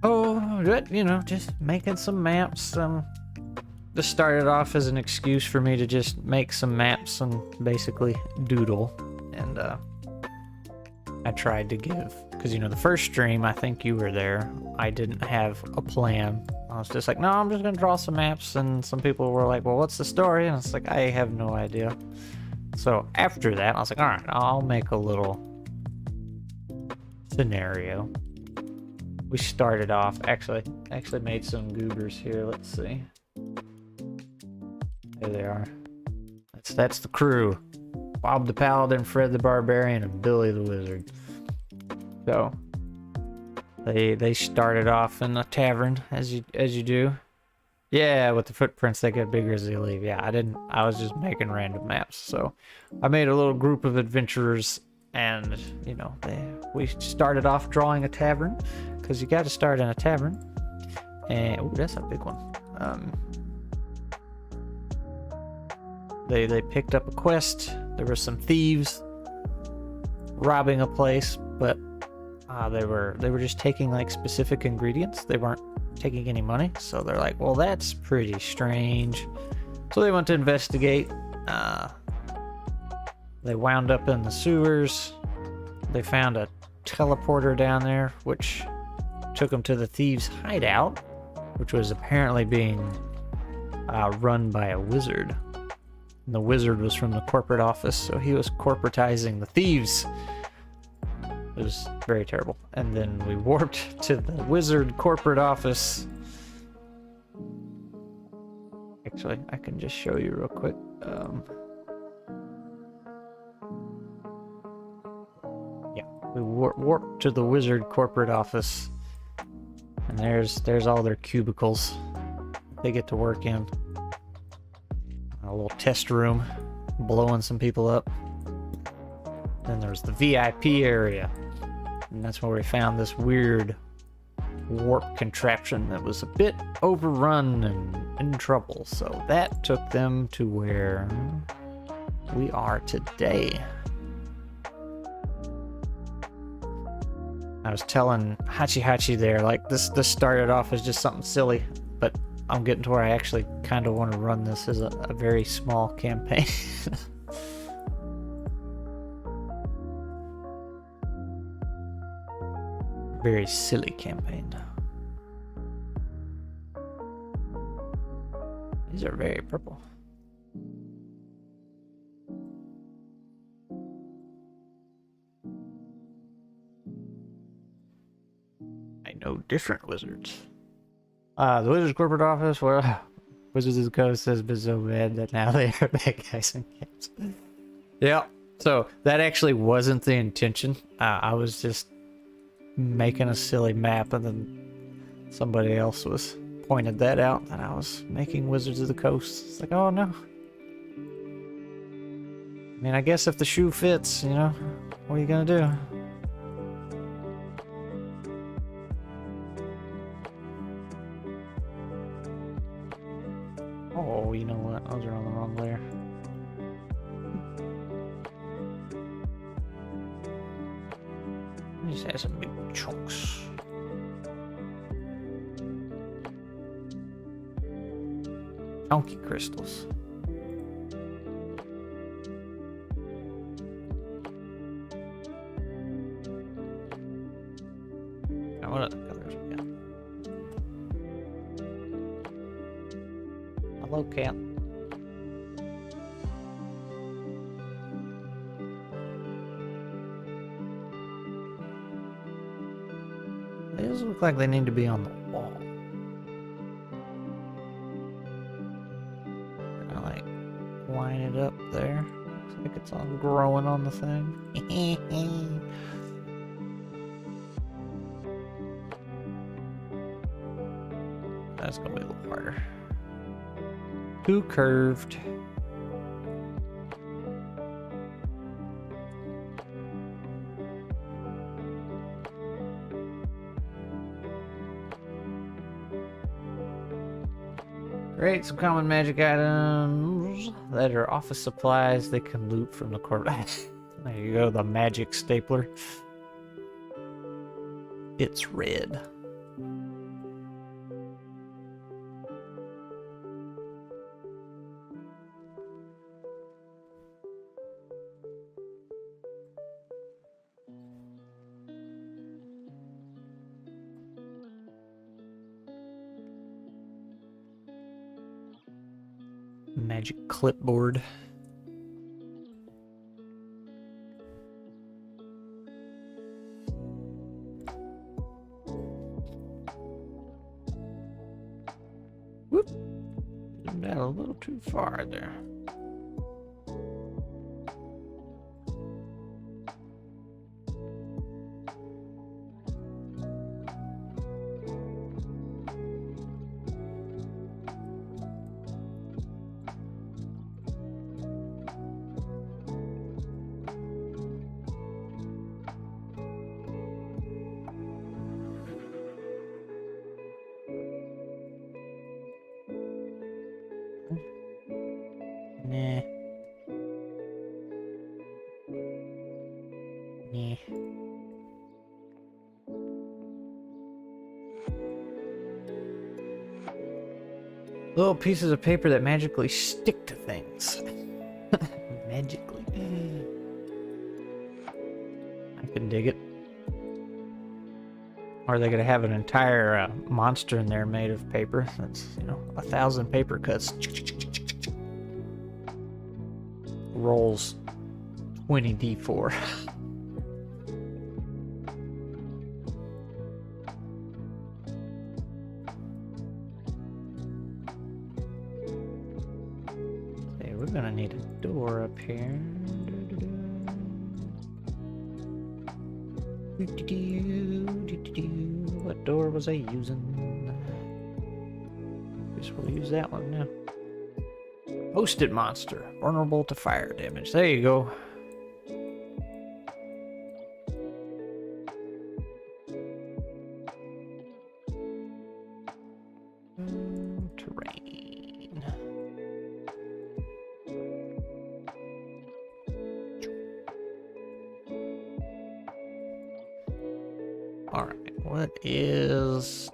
Oh, good, you know, just making some maps. This started off as an excuse for me to just make some maps and basically doodle. And I tried to give, because you know, the first stream, I think you were there, I didn't have a plan. I was just like, no, I'm just gonna draw some maps, and some people were like, well, what's the story? And it's like, I have no idea. So after that, I was like, all right, I'll make a little scenario. We started off, actually made some goobers here. Let's see. There they are. That's the crew. Bob the Paladin, Fred the Barbarian, and Billy the Wizard. So they started off in a tavern, as you do. Yeah, with the footprints they get bigger as they leave. Yeah, I was just making random maps. So I made a little group of adventurers, and you know, we started off drawing a tavern, because you got to start in a tavern. And oh, that's a big one. They picked up a quest. There were some thieves robbing a place, but they were just taking like specific ingredients. They weren't taking any money, so they're like, well, that's pretty strange. So they went to investigate. They wound up in the sewers. They found a teleporter down there, which took them to the thieves' hideout, which was apparently being run by a wizard. And the wizard was from the corporate office, so he was corporatizing the thieves. It was very terrible. And then we warped to the wizard corporate office. Actually, I can just show you real quick. Yeah, we warped to the wizard corporate office. And there's all their cubicles they get to work in. A little test room, blowing some people up. Then there's the VIP area, and that's where we found this weird warp contraption that was a bit overrun and in trouble. So that took them to where we are today. I was telling Hachi there, like this started off as just something silly, but I'm getting to where I actually kind of want to run this as a very small campaign. Very silly campaign. These are very purple. I know different wizards. The Wizards corporate office, well, Wizards of the Coast has been so bad that now they are bad guys and cats. Yeah, so that actually wasn't the intention. I was just making a silly map, and then somebody else was pointed that out, that I was making Wizards of the Coast. It's like, oh no. I mean, I guess if the shoe fits, you know, what are you gonna do? Oh, you know what? Those are on the wrong layer. Just add some big chunks. Chunky crystals. Now, what other colors we got? Hello, cat. These look like they need to be on the wall. Gonna like line it up there. Looks like it's all growing on the thing. That's gonna be a little harder. Too curved. Create some common magic items that are office supplies they can loot from the corporate. There you go, the magic stapler. It's red. Magic clipboard. Whoop! Zoomed out a little too far there. Nah. Nah. Little pieces of paper that magically stick to things. Magically. I can dig it. Or are they gonna have an entire monster in there made of paper? That's, 1,000 paper cuts. Rolls 20d4. Okay, we're gonna need a door up here. What door was I using? Guess we'll use that one now. Post-it monster, vulnerable to fire damage. There you go. Terrain. All right, what is...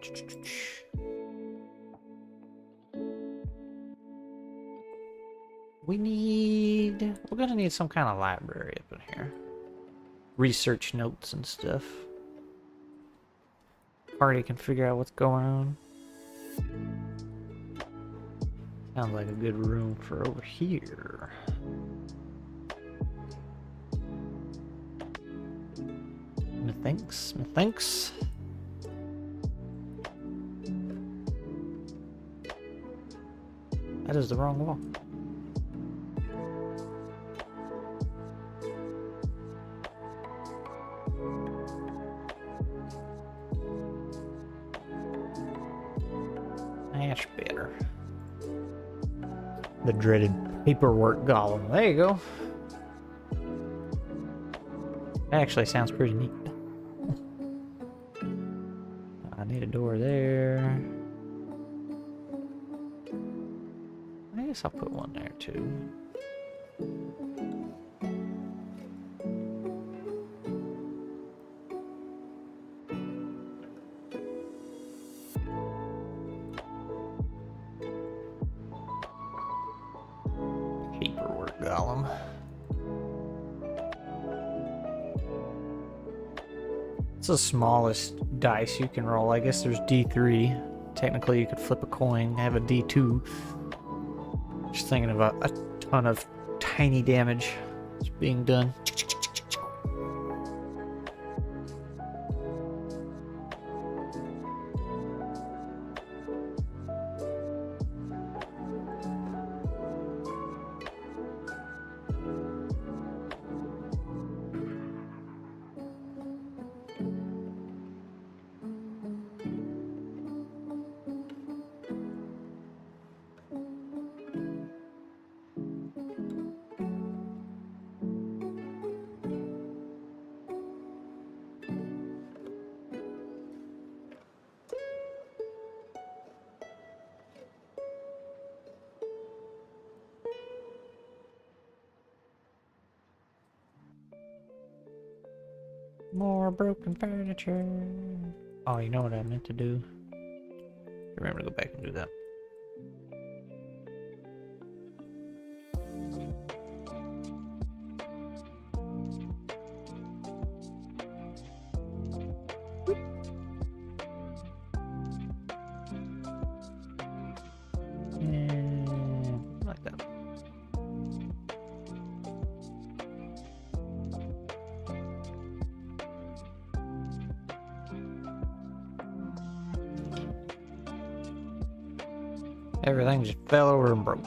We're gonna need some kind of library up in here. Research notes and stuff. Party can figure out what's going on. Sounds like a good room for over here. Methinks. That is the wrong wall. Much better. The dreaded paperwork golem. There you go. That actually sounds pretty neat. I need a door there. I guess I'll put one there too. golem. It's the smallest dice you can roll. I guess there's D3. Technically, you could flip a coin, have a D2. Just thinking about a ton of tiny damage that's being done. More broken furniture. Oh, you know what I meant to do? Remember to go back and do that. And like that. Everything just fell over and broke.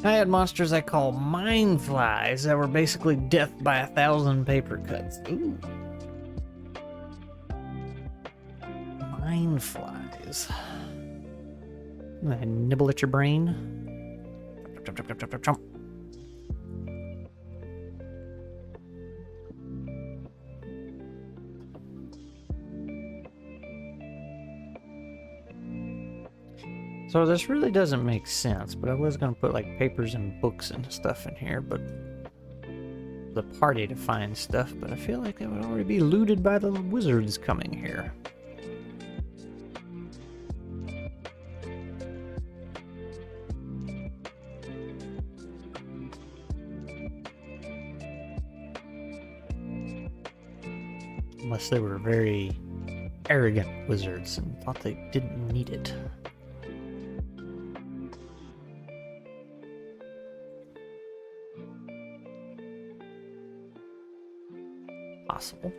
I had monsters I call mine flies that were basically death by 1,000 paper cuts. Ooh. Mine flies. They nibble at your brain. Chomp, chomp, chomp, chomp, chomp, chomp. So this really doesn't make sense, but I was going to put like papers and books and stuff in here, but the party to find stuff, but I feel like that would already be looted by the wizards coming here. Unless they were very arrogant wizards and thought they didn't need it. Possible.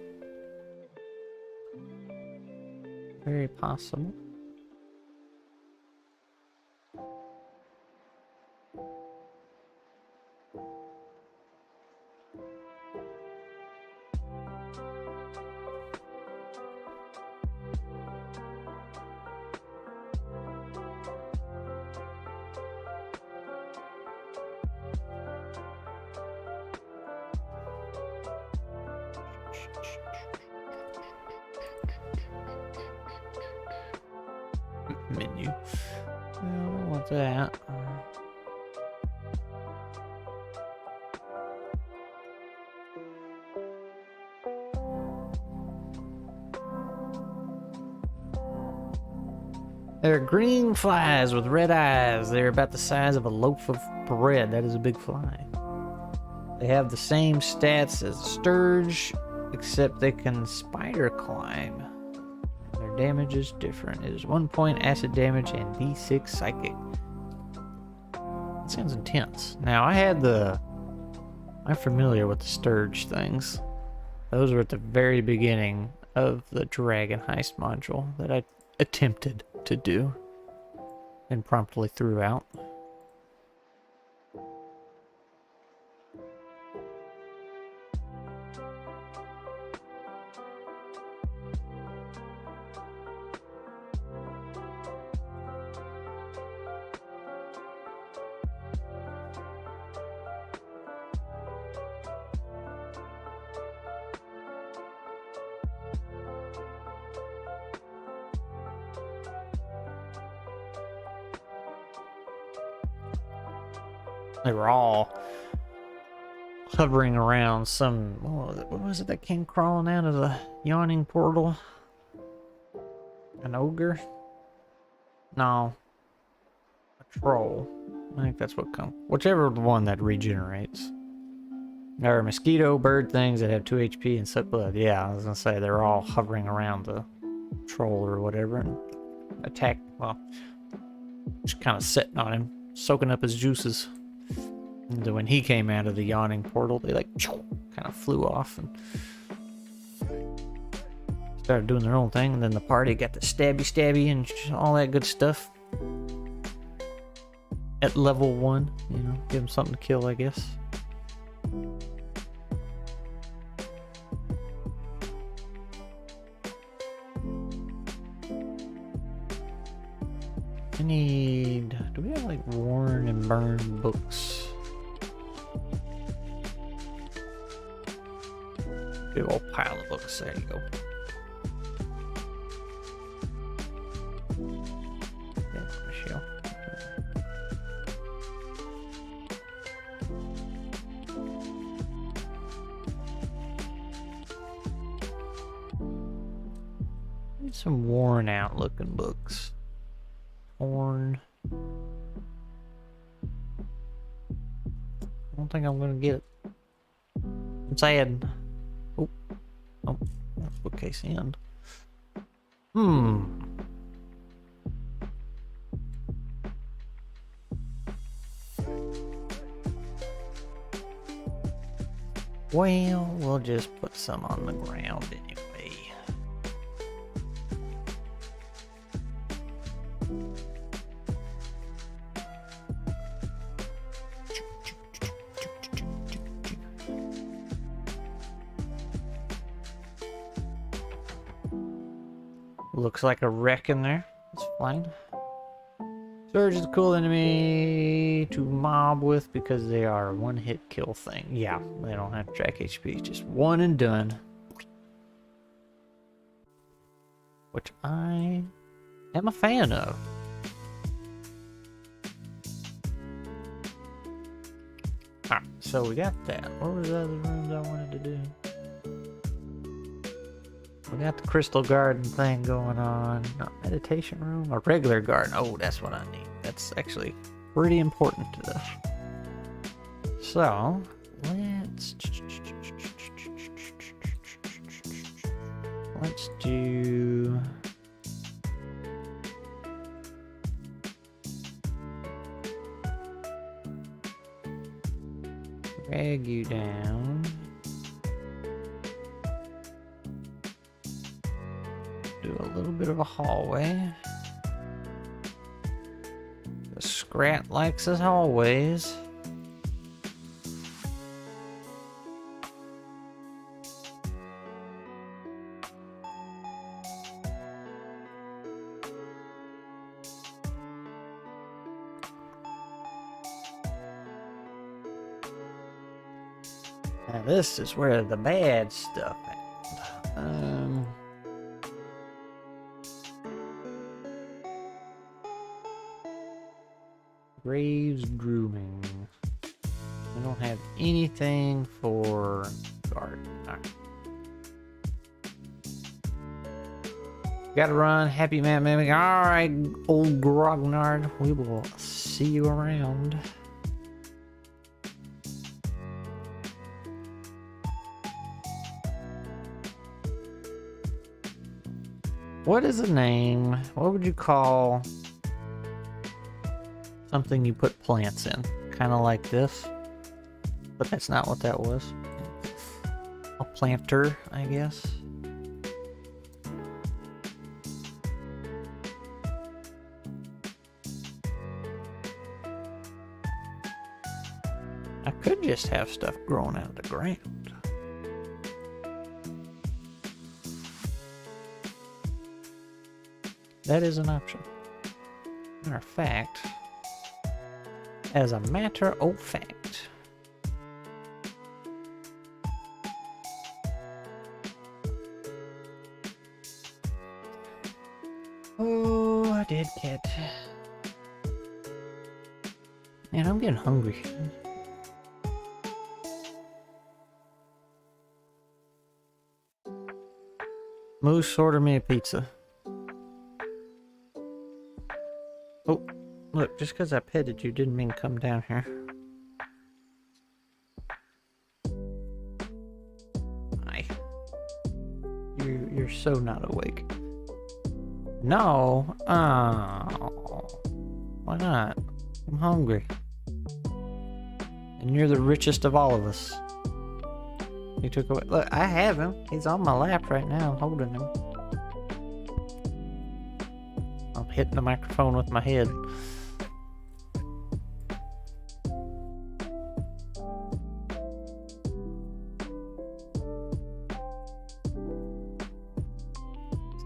Very possible. Menu. I don't want that. They're green flies with red eyes. They're about the size of a loaf of bread. That is a big fly. They have the same stats as a sturge, except they can spider climb. Their damage is different. It is 1 point acid damage and D6 psychic. That sounds intense. Now I'm familiar with the sturge things. Those were at the very beginning of the Dragon Heist module that I attempted to do and promptly threw out. They were all hovering around some... what was it that came crawling out of the yawning portal? An ogre? No. A troll. I think that's what comes. Whichever one that regenerates. There are mosquito bird things that have 2 HP and suck blood. Yeah, I was gonna say they're all hovering around the troll or whatever and attack. Well, just kind of sitting on him, soaking up his juices. And then when he came out of the yawning portal, they like kind of flew off and started doing their own thing. And then the party got the stabby and all that good stuff. At level 1, you know, give them something to kill, I guess. I need... Do we have like worn and burned books? Big old pile of books. There you go. Yeah, Michelle. Need some worn out looking books. Horn. I don't think I'm gonna get it. I'm sad. Oh, bookcase end. Well, we'll just put some on the ground anyway. Looks like a wreck in there. That's fine. Surge is a cool enemy to mob with because they are a one-hit kill thing. Yeah, they don't have to track HP. Just one and done. Which I am a fan of. Alright, so we got that. What were the other rooms I wanted to do? We got the crystal garden thing going on. Not meditation room, a regular garden. Oh, that's what I need. That's actually pretty important to this. So, let's do... Drag you down. Do a little bit of a hallway. The Scrat likes his hallways. Now this is where the bad stuff happened. Graves grooming. I don't have anything for garden. Alright. Gotta run. Happy Map Making. Alright, old Grognard. We will see you around. What is the name? What would you call something you put plants in? Kind of like this. But that's not what that was. A planter, I guess. I could just have stuff growing out of the ground. That is an option. Matter of fact, as a matter of fact, oh, I did get. Man, I'm getting hungry. Moose, order me a pizza. Look, just because I petted you didn't mean come down here. Hi. You're so not awake. No. Oh. Why not? I'm hungry. And you're the richest of all of us. You took away. Look, I have him. He's on my lap right now. I'm holding him. I'm hitting the microphone with my head.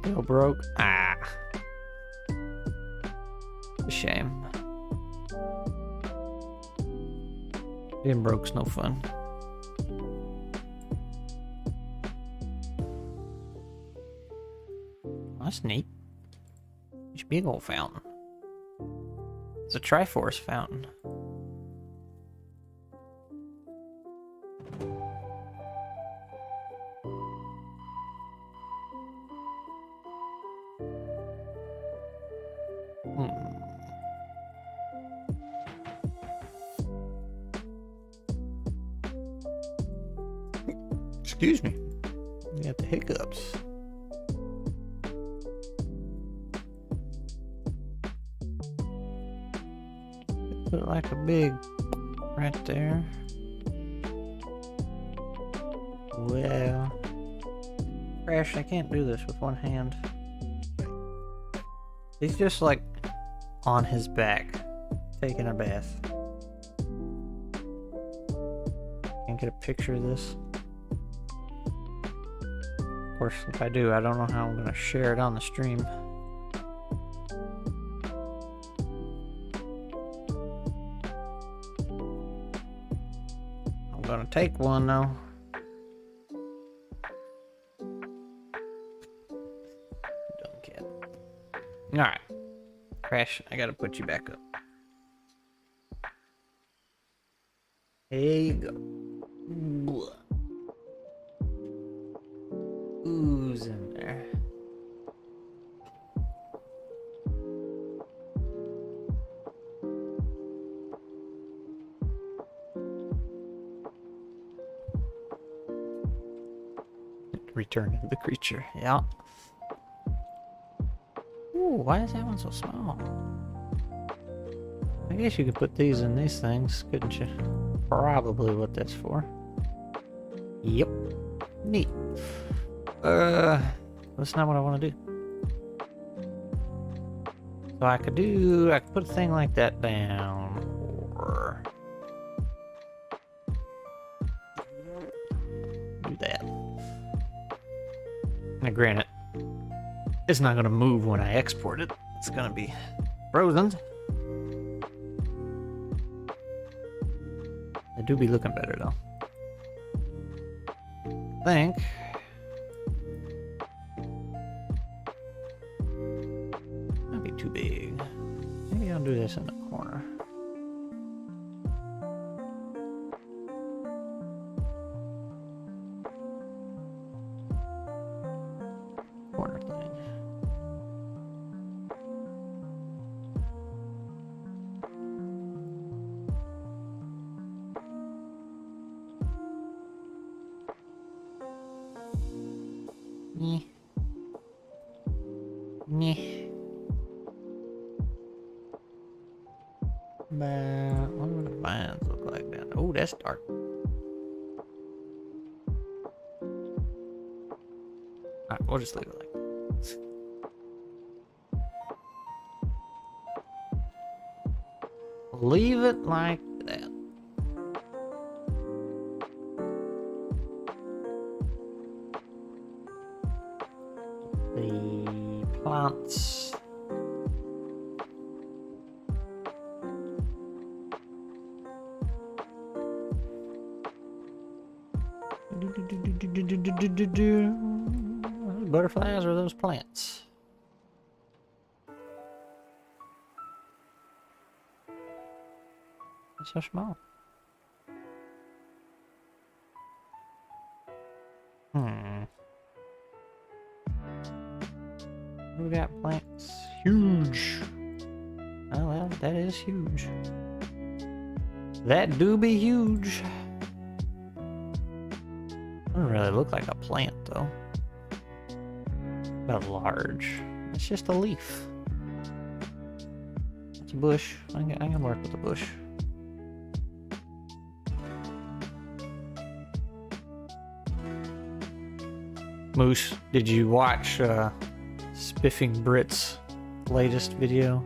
Still broke. Ah. A shame. Being broke's no fun. That's neat. It's a big old fountain. It's a Triforce fountain. Excuse me. You got the hiccups. Put like a big right there. Well, Crash, I can't do this with one hand. He's just like on his back, taking a bath. Can't get a picture of this. Of course, if I do, I don't know how I'm gonna share it on the stream. I'm gonna take one though. Dumb cat. Alright. Crash, I gotta put you back up. Here you go. Who's in there? Return of the creature. Yeah. Ooh, why is that one so small? I guess you could put these in these things, couldn't you? Probably what that's for. Yep. Neat. That's not what I want to do. So I could put a thing like that down, or do that. Now granted, it's not going to move when I export it. It's going to be frozen. They do be looking better though. I think. Might be too big. Maybe I'll do this in the corner. Corner thing. Nyeh. Nyeh. But what do the vines look like down there? Oh, that's dark. Alright, we'll just leave it like that. Leave it like that. The plants. Those butterflies or those plants? They're so small. We got plants. Huge. Oh well, that is That do be huge. Doesn't really look like a plant though. But large. It's just a leaf. It's a bush. I can work with a bush. Moose, did you watch Spiffing Brit's latest video?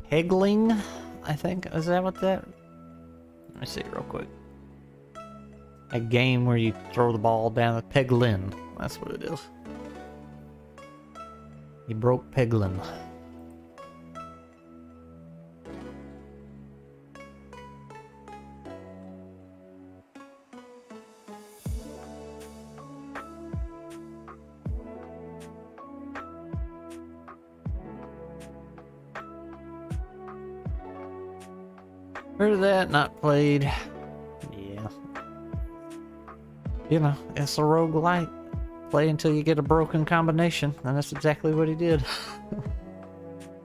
Pegling, I think. Is that what that? Let me see real quick. A game where you throw the ball down the Peglin. That's what it is. He broke Peglin. Heard of that, not played. Yeah. You know, it's a roguelite. Play until you get a broken combination, and that's exactly what he did.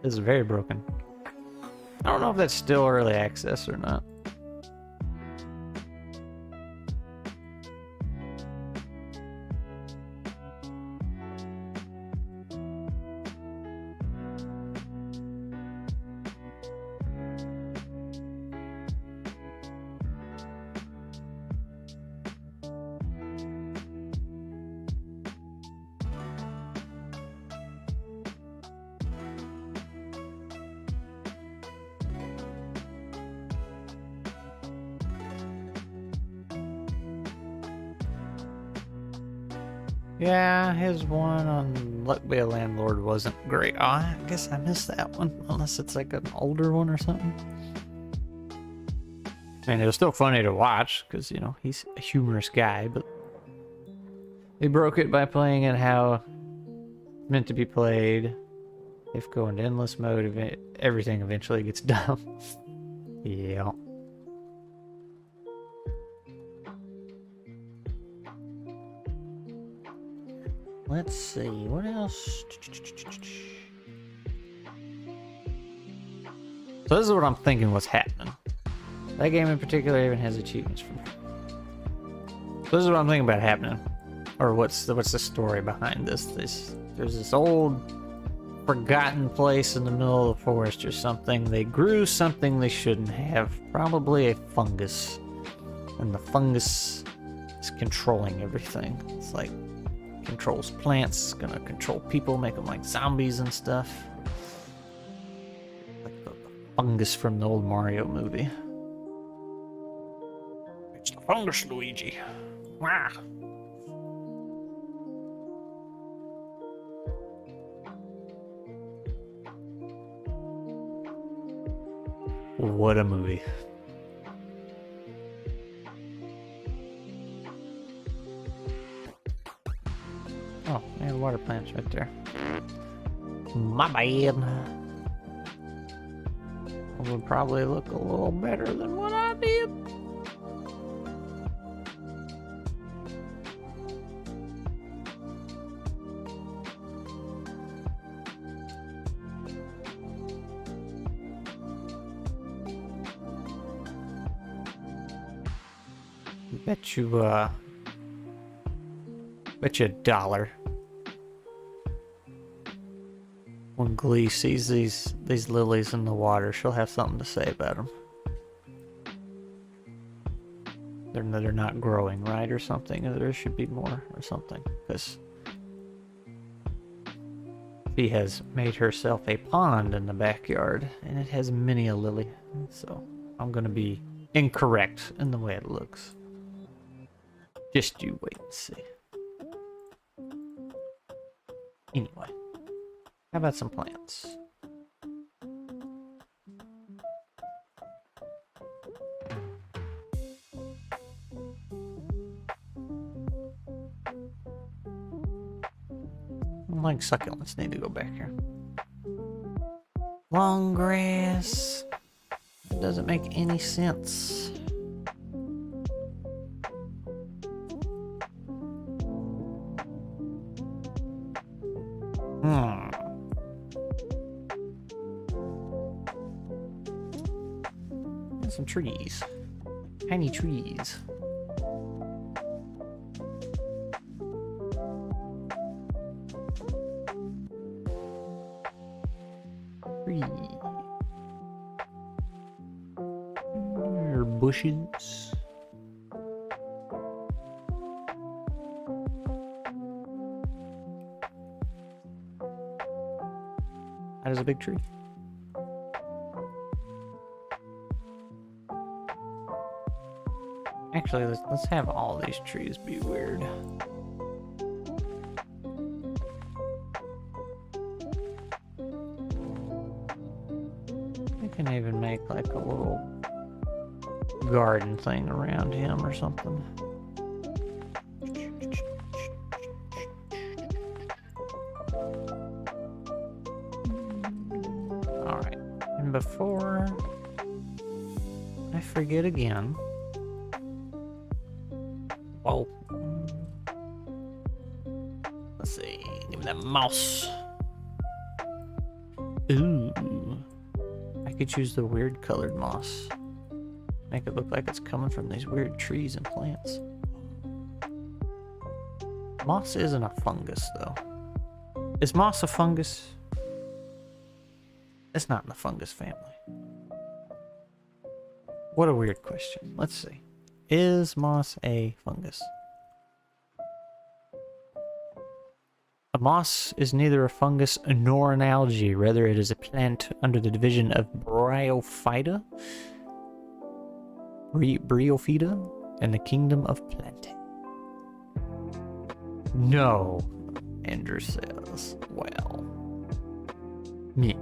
It's very broken. I don't know if that's still early access or not. Yeah, his one on Luck Be a Landlord wasn't great. Oh, I guess I missed that one, unless it's like an older one or something. I mean, it was still funny to watch, because, you know, he's a humorous guy, but he broke it by playing it how it's meant to be played. If going to endless mode, everything eventually gets dumb. Yeah. Let's see, what else? So this is what I'm thinking what's happening. That game in particular even has achievements for me. So this is what I'm thinking about happening. Or what's the story behind this? There's this old forgotten place in the middle of the forest or something. They grew something they shouldn't have. Probably a fungus. And the fungus is controlling everything. It's like controls plants, gonna control people, make them like zombies and stuff. Like the fungus from the old Mario movie. It's the fungus, Luigi. Wah. What a movie. Oh, man, water plants right there. My bad. It would probably look a little better than what I did. Bet you $1. When Glee sees these lilies in the water, she'll have something to say about them. They're not growing right or something. There should be more or something. Because she has made herself a pond in the backyard, and it has many a lily. So I'm gonna be incorrect in the way it looks. Just you wait and see. Anyway, how about some plants? Like succulents need to go back here. Long grass. It doesn't make any sense. Some trees. Tiny trees. Or bushes. That is a big tree. Actually, let's have all these trees be weird. I can even make like a little garden thing around him or something. Alright, and before I forget again, oh, let's see, give me that mouse. Ooh, I could choose the weird colored moss. Make it look like it's coming from these weird trees and plants. Moss isn't a fungus, though. Is moss a fungus? It's not in the fungus family. What a weird question. Let's see. Is moss a fungus? A moss is neither a fungus nor an algae. Rather, it is a plant under the division of Bryophyta, Bryophyta, and the kingdom of Plantae. No, Andrew says. Well, me.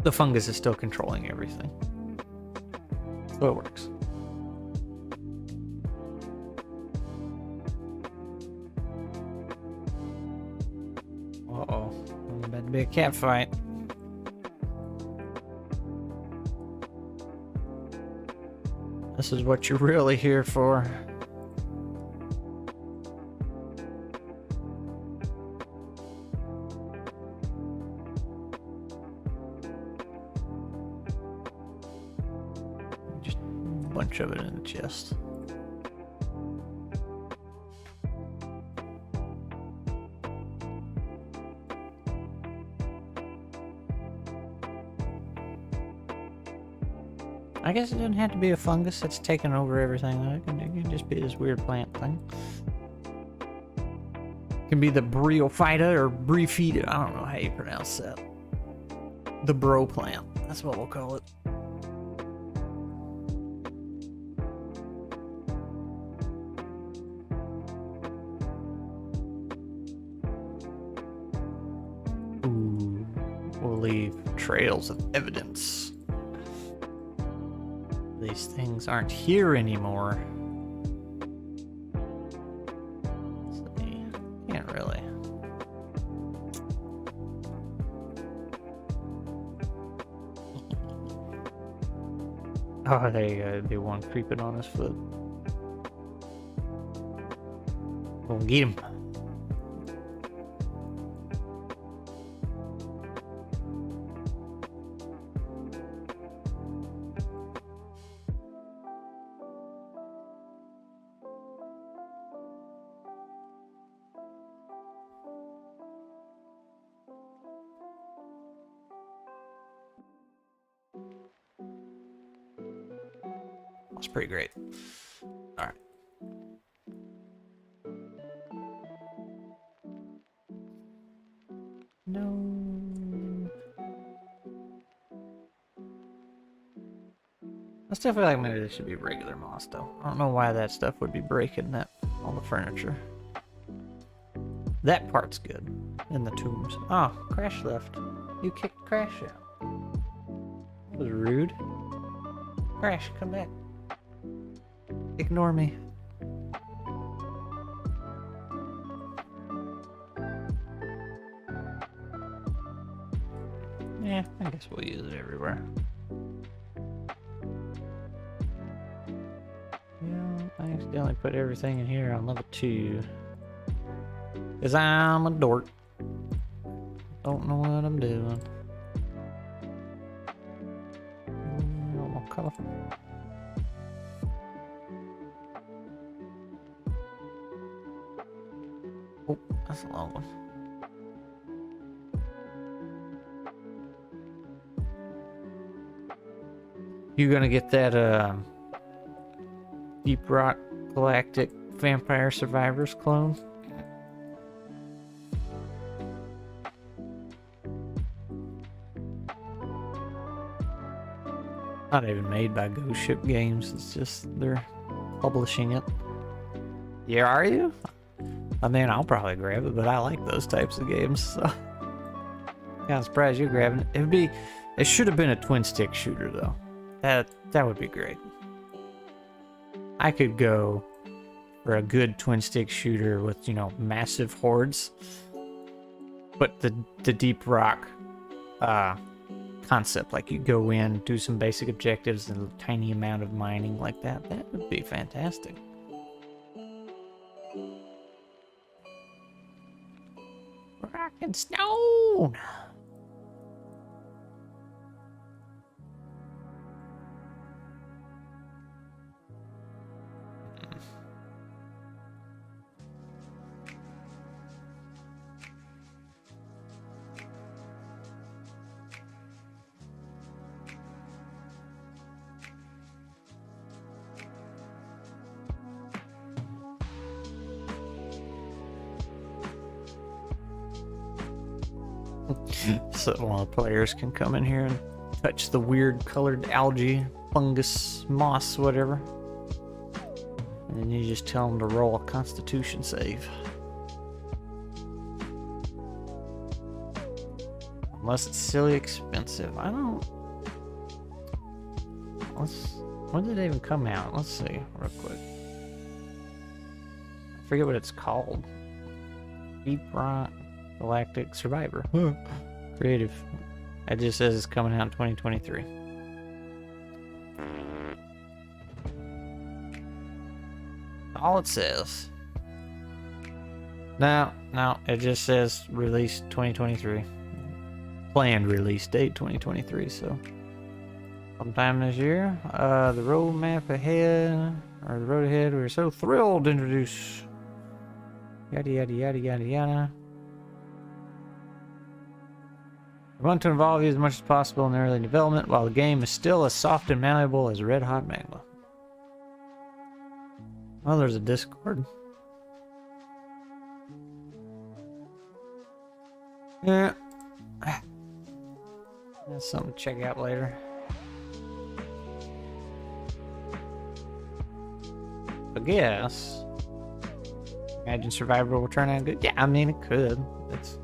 The fungus is still controlling everything. So it works. Uh-oh. About to be a cat fight. This is what you're really here for. Just a bunch of it in the chest. I guess it doesn't have to be a fungus that's taking over everything. It can just be this weird plant thing. It can be the Bryophyta or Bryophyta. I don't know how you pronounce that. The bro plant. That's what we'll call it. Ooh, we'll leave trails of evidence. These things aren't here anymore. So they can't really. Oh, there you go. Be one creeping on his foot. Go get him. That's pretty great. All right. No. I still feel like maybe this should be regular moss, though. I don't know why that stuff would be breaking all the furniture. That part's good. In the tombs. Oh, Crash left. You kicked Crash out. That was rude. Crash, come back. Ignore me. Yeah, I guess guess we'll use it everywhere. Yeah, I accidentally put everything in here on level 2. Because I'm a dork. Don't know what I'm doing. More colorful. Oh, that's a long one. You gonna get that Deep Rock Galactic Vampire Survivors clone? Not even made by Ghost Ship Games, it's just they're publishing it. Yeah, are you? I mean, I'll probably grab it, but I like those types of games, so. Kind of surprised you're grabbing it. It should have been a twin stick shooter, though. That would be great. I could go for a good twin stick shooter with, you know, massive hordes. But the Deep Rock concept, like you go in, do some basic objectives and a tiny amount of mining like that would be fantastic. Rock and stone! So one of the players can come in here and touch the weird colored algae, fungus, moss, whatever. And then you just tell them to roll a constitution save. Unless it's silly expensive. I don't... When did it even come out? Let's see real quick. I forget what it's called. Deep Rock Galactic Survivor. Creative. It just says it's coming out in 2023. All it says. No, it just says release 2023. Planned release date 2023, so sometime this year. The roadmap ahead, or the road ahead, we're so thrilled to introduce yada yada yada yada yada. We want to involve you as much as possible in the early development while the game is still as soft and malleable as red hot magma. Oh, there's a Discord. Yeah. That's something to check out later. I guess. Imagine Survivor will turn out good. Yeah, I mean, it could. That's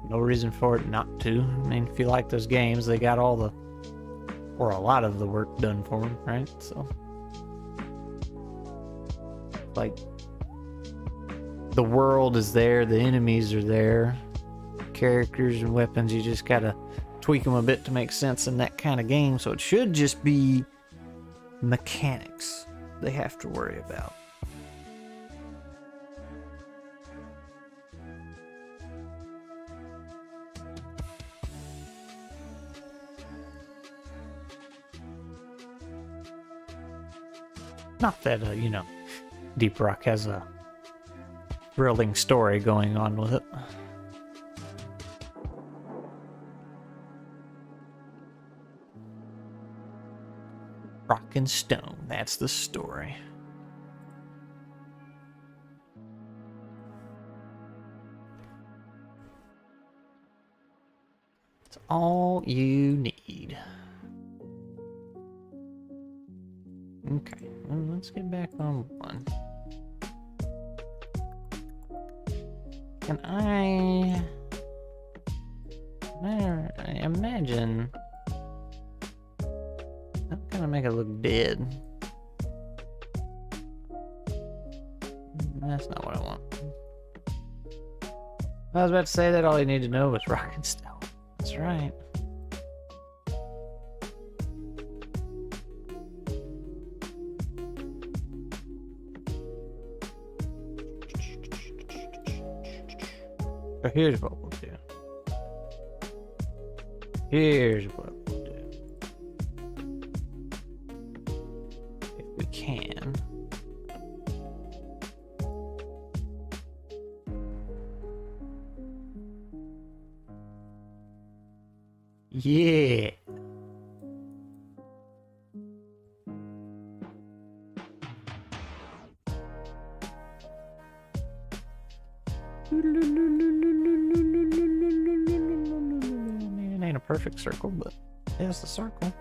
no reason for it not to. I mean, if you like those games, they got all the, or a lot of the work done for them, right? So, like, the world is there, the enemies are there, characters and weapons, you just gotta tweak them a bit to make sense in that kind of game. So it should just be mechanics they have to worry about. Not that, you know, Deep Rock has a thrilling story going on with it. Rock and stone, that's the story. It's all you need. Okay, well, let's get back on one. Can I imagine... I'm gonna make it look dead. That's not what I want. I was about to say that all you need to know was rock and stone. That's right. So here's what we'll do. Here's what we'll do. If we can. Yeah. It ain't a perfect circle, but it's a circle.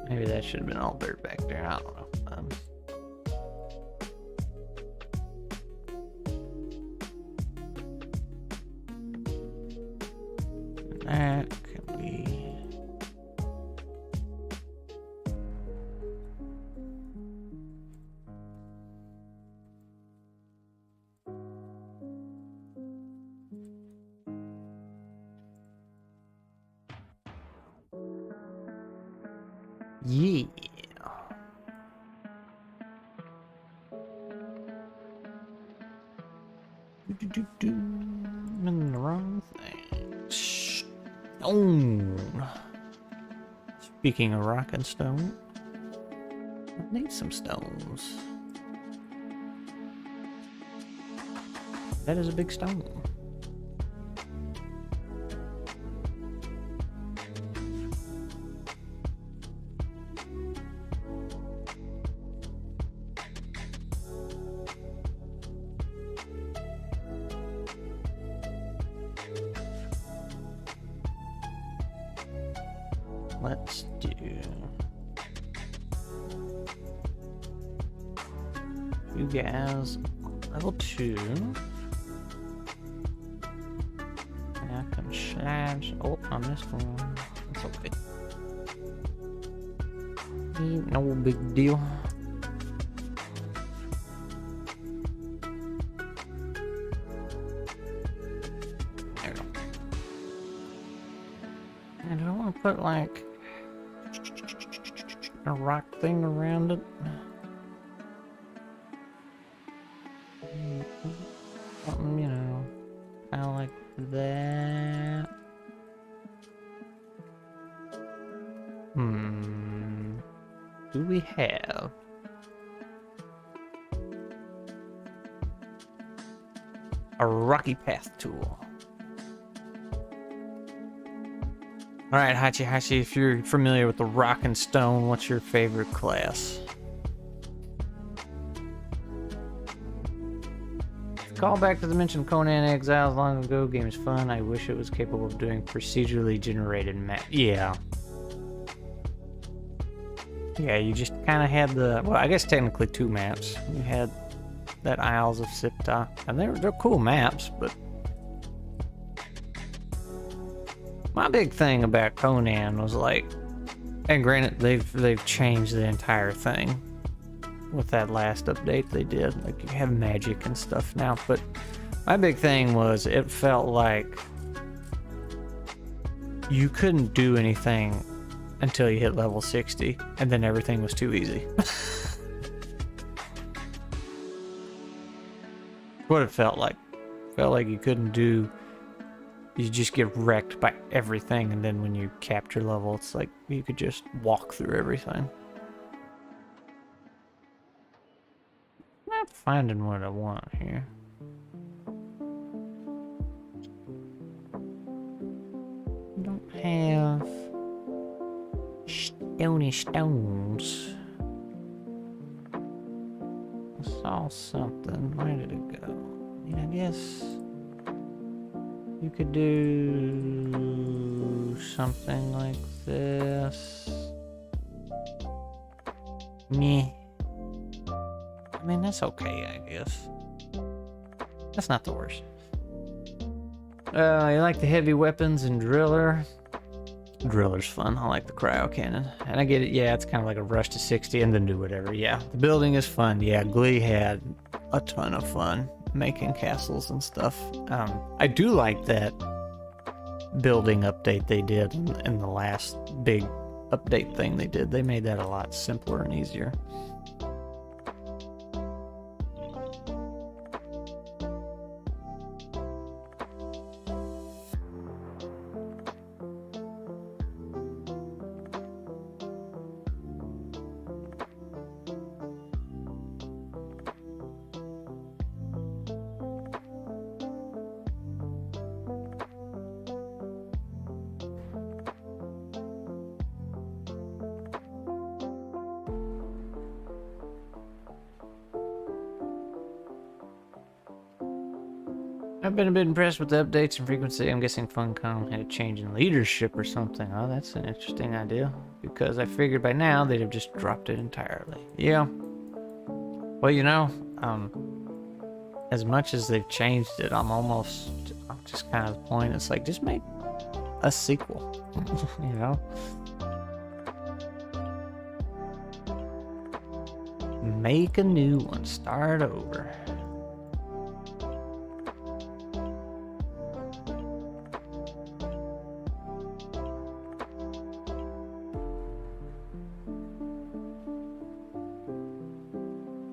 Maybe that should have been all dirt back there. I don't know. That can be. Yeah. I'm in the wrong thing. Stone. Speaking of rock and stone, I need some stones. That is a big stone. Let's do you guys level 2. I can slash. Oh, I missed one. That's okay. No big deal. There we go. And I want to put like a rock thing around it. Something, you know, kind of like that. Do we have a rocky path tool? Alright, Hachi, if you're familiar with the rock and stone, what's your favorite class? Call back to the mentioned Conan Exiles long ago. Game is fun. I wish it was capable of doing procedurally generated map. Yeah. Yeah, you just kind of had the... Well, I guess technically 2 maps. You had that Isles of Sipta. And they're cool maps, but... My big thing about Conan was like... And granted, they've changed the entire thing. With that last update they did. Like, you have magic and stuff now. But my big thing was it felt like... You couldn't do anything until you hit level 60, and then everything was too easy. What it felt like. Felt like you couldn't do... You just get wrecked by everything, and then when you capped your level, it's like you could just walk through everything. Not finding what I want here. Don't have... stony stones. I saw something. Where did it go? I mean, I guess you could do something like this. Meh. I mean, that's okay, I guess. That's not the worst. You like the heavy weapons and driller? Driller's fun. I like the cryo cannon. And I get it, yeah, it's kind of like a rush to 60 and then do whatever. Yeah, the building is fun. Yeah, Glee had a ton of fun making castles and stuff. I do like that building update they did in the last big update thing they did. They made that a lot simpler and easier. I've been a bit impressed with the updates and frequency. I'm guessing Funcom had a change in leadership or something. Oh, that's an interesting idea. Because I figured by now they'd have just dropped it entirely. Yeah. Well, you know, as much as they've changed it, I'm just kind of the point. It's like, just make a sequel, you know? Make a new one, start over.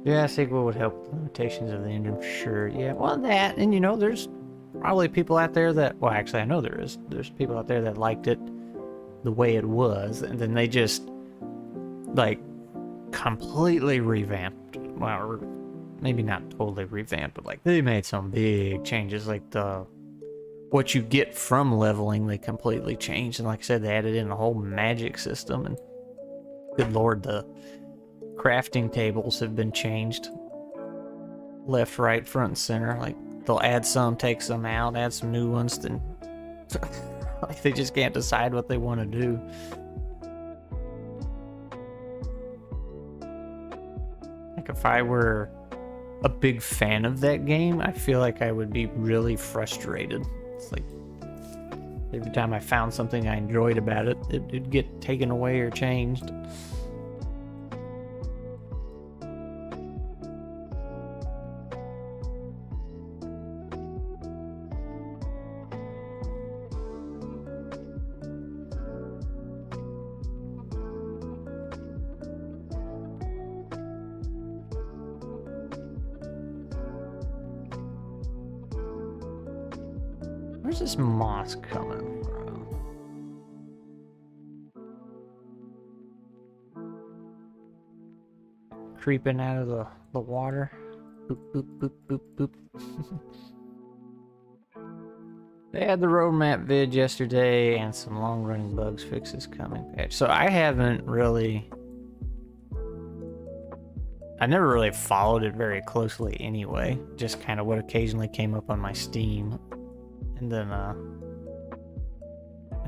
Yeah, a sequel would help with the limitations of the engine for sure. Yeah, well, that, and you know, there's probably people out there that, well, actually, I know there's people out there that liked it the way it was, and then they just, like, completely revamped. Well, maybe not totally revamped, but, like, they made some big changes, like what you get from leveling, they completely changed, and like I said, they added in a whole magic system, and good lord, the crafting tables have been changed left, right, front, and center. Like, they'll add some, take some out, add some new ones, then like they just can't decide what they want to do. Like, if I were a big fan of that game, I feel like I would be really frustrated. It's like every time I found something I enjoyed about it, it'd get taken away or changed. Where's this moss coming from? Creeping out of the water. Boop, boop, boop, boop, boop. They had the roadmap vid yesterday and some long-running bugs fixes coming patch. So I haven't really... I never really followed it very closely anyway. Just kind of what occasionally came up on my Steam. And then I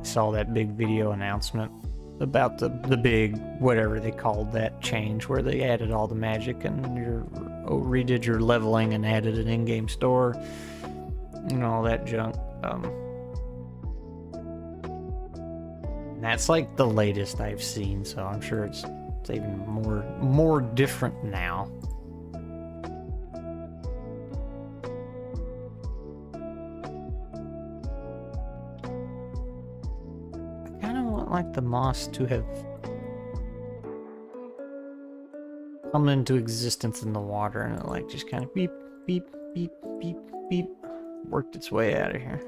saw that big video announcement about the big, whatever they called that change, where they added all the magic and redid your leveling and added an in-game store and all that junk. And that's like the latest I've seen, so I'm sure it's even more different now. Like the moss to have come into existence in the water and it like just kind of beep, beep, beep, beep, beep, worked its way out of here.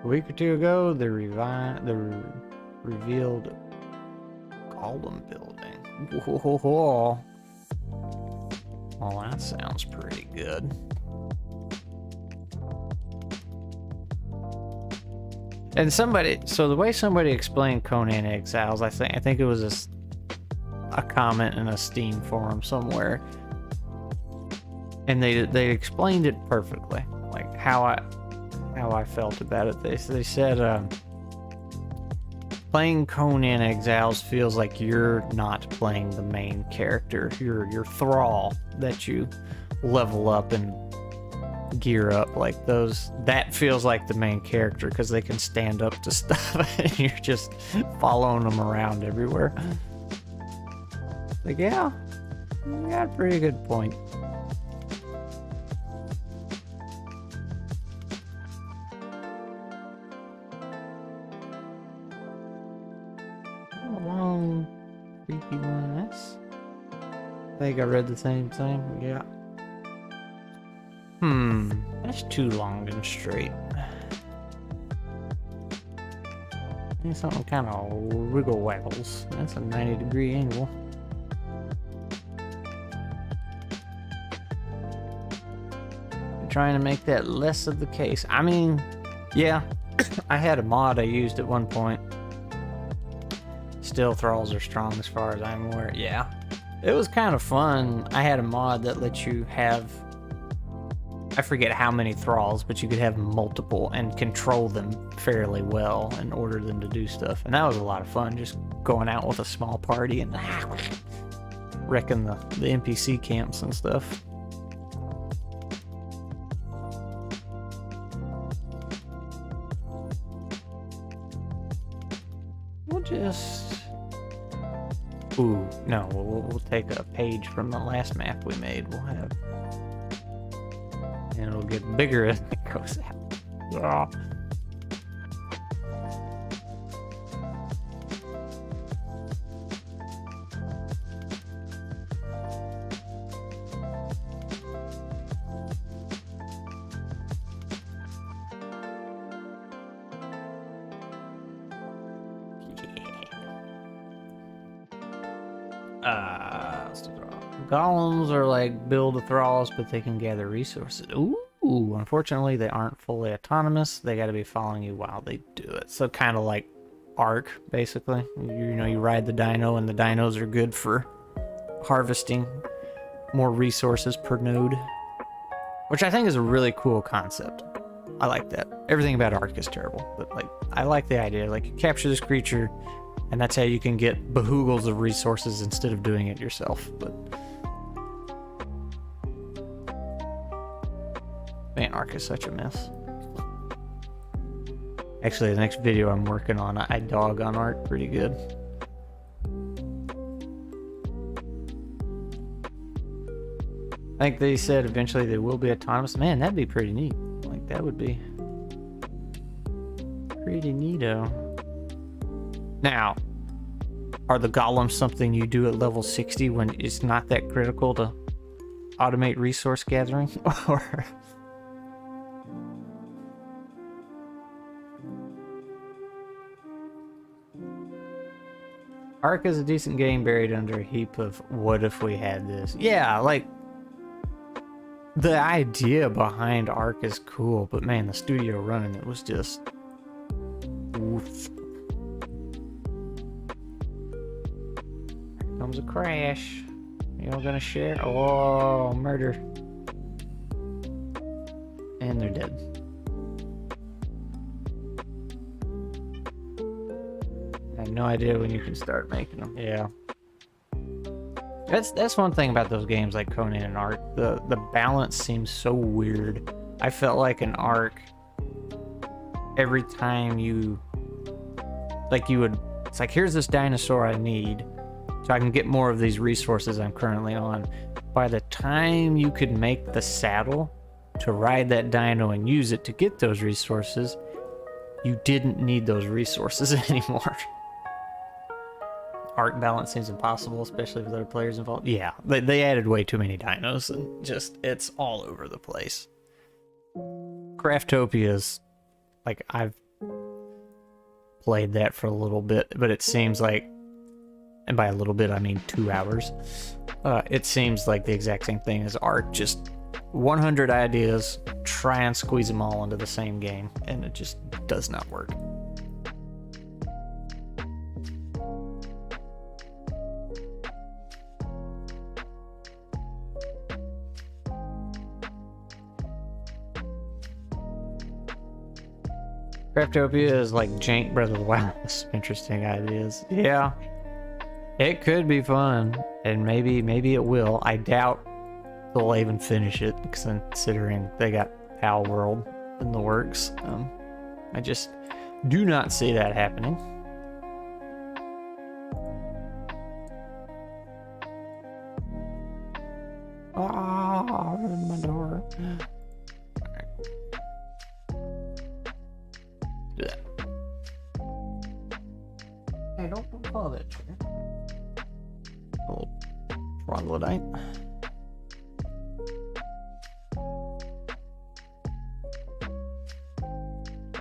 A week or two ago, the revealed Golem building. Whoa. Well, that sounds pretty good. And so the way somebody explained Conan Exiles, I think it was a comment in a Steam forum somewhere, and they explained it perfectly, like how I felt about it. They said playing Conan Exiles feels like you're not playing the main character. You're your thrall that you level up and gear up, like those. That feels like the main character because they can stand up to stuff and you're just following them around everywhere. Like, yeah, you got a pretty good point. Long, creepy one. I think I read the same thing. Yeah. That's too long and straight. Need something kind of wiggle waggles. That's a 90-degree angle. I'm trying to make that less of the case. I mean, yeah, I had a mod I used at one point. Still, thralls are strong as far as I'm aware. Yeah, it was kind of fun. I had a mod that lets you have, I forget how many thralls, but you could have multiple and control them fairly well and order them to do stuff. And that was a lot of fun, just going out with a small party and wrecking the NPC camps and stuff. We'll just... Ooh, no, we'll take a page from the last map we made. We'll have... And it'll get bigger as it goes out. Yeah. Golems are like build the thralls, but they can gather resources. Ooh, unfortunately, they aren't fully autonomous. They got to be following you while they do it. So kind of like Ark, basically. You know, you ride the dino, and the dinos are good for harvesting more resources per node, which I think is a really cool concept. I like that. Everything about Ark is terrible, but like I like the idea. Like you capture this creature, and that's how you can get behoogles of resources instead of doing it yourself. But man, Ark is such a mess. Actually, the next video I'm working on, I dog on Ark pretty good. I think they said eventually they will be autonomous. Man, that'd be pretty neat. Like, that would be pretty neato. Now, are the golems something you do at level 60 when it's not that critical to automate resource gathering? Or... Ark is a decent game buried under a heap of what if we had this. Yeah, like, the idea behind Ark is cool, but man, the studio running it was just... Oof. Here comes a crash. You all gonna share? Oh, murder. And they're dead. I have no idea when you can start making them. Yeah. That's one thing about those games like Conan and Ark. The balance seems so weird. I felt like in Ark, every time you would, it's like, here's this dinosaur I need so I can get more of these resources I'm currently on. By the time you could make the saddle to ride that dino and use it to get those resources, you didn't need those resources anymore. Ark balance seems impossible, especially with other players involved. Yeah, they added way too many dinos and just, it's all over the place. Craftopia's, like, I've played that for a little bit, but it seems like, and by a little bit I mean 2 hours, it seems like the exact same thing as Ark, just 100 ideas, try and squeeze them all into the same game, and it just does not work. Craftopia is like Jank Breath of the Wild. Interesting ideas. Yeah. It could be fun. And maybe it will. I doubt they'll even finish it, considering they got Pal World in the works. I just do not see that happening. Oh, my door. Hey, don't follow that chair. Oh, troglodyte.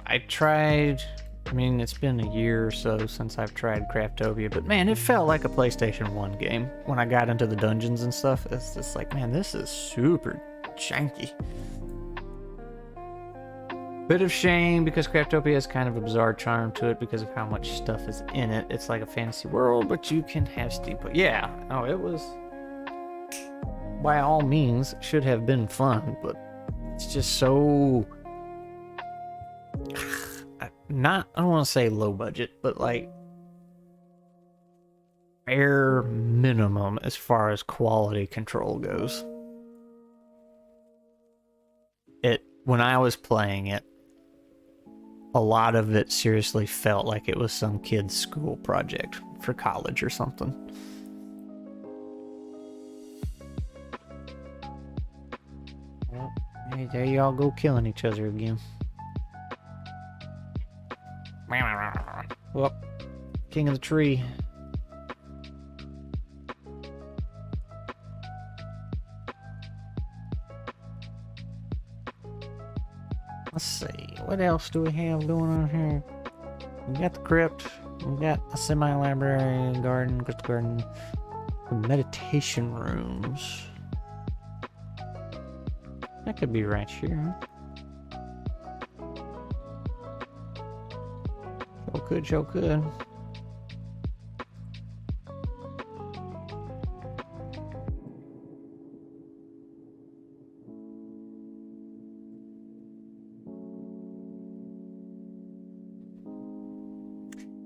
I tried. I mean, it's been a year or so since I've tried Craftopia, but man, it felt like a PlayStation 1 game when I got into the dungeons and stuff. It's just like, man, this is super janky. Bit of shame because Craftopia has kind of a bizarre charm to it because of how much stuff is in it. It's like a fantasy world, but you can have steampunk. Yeah, no, it was, by all means, should have been fun, but it's just so... I don't want to say low budget, but like bare minimum as far as quality control goes. When I was playing it, a lot of it seriously felt like it was some kid's school project for college or something. Well, hey, there you all go killing each other again. Well, king of the tree. Let's see, what else do we have going on here? We got the crypt, we got a semi-library, garden, crystal garden, meditation rooms. That could be right here, huh? Sure could.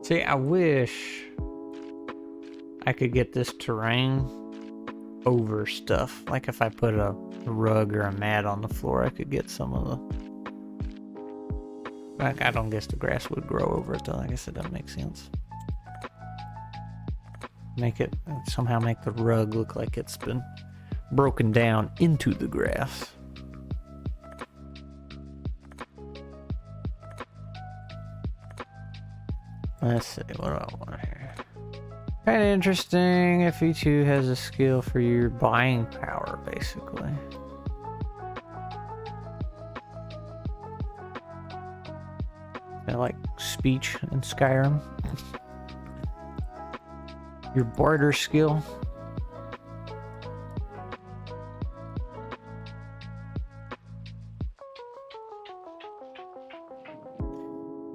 See, I wish I could get this terrain over stuff. Like if I put a rug or a mat on the floor, I could get some of the... Like, I don't guess the grass would grow over it though. I guess it doesn't make sense. Somehow make the rug look like it's been broken down into the grass. Let's see, what do I want here? Kind of interesting if E2 has a skill for your buying power, basically. Kind of like speech in Skyrim. Your barter skill.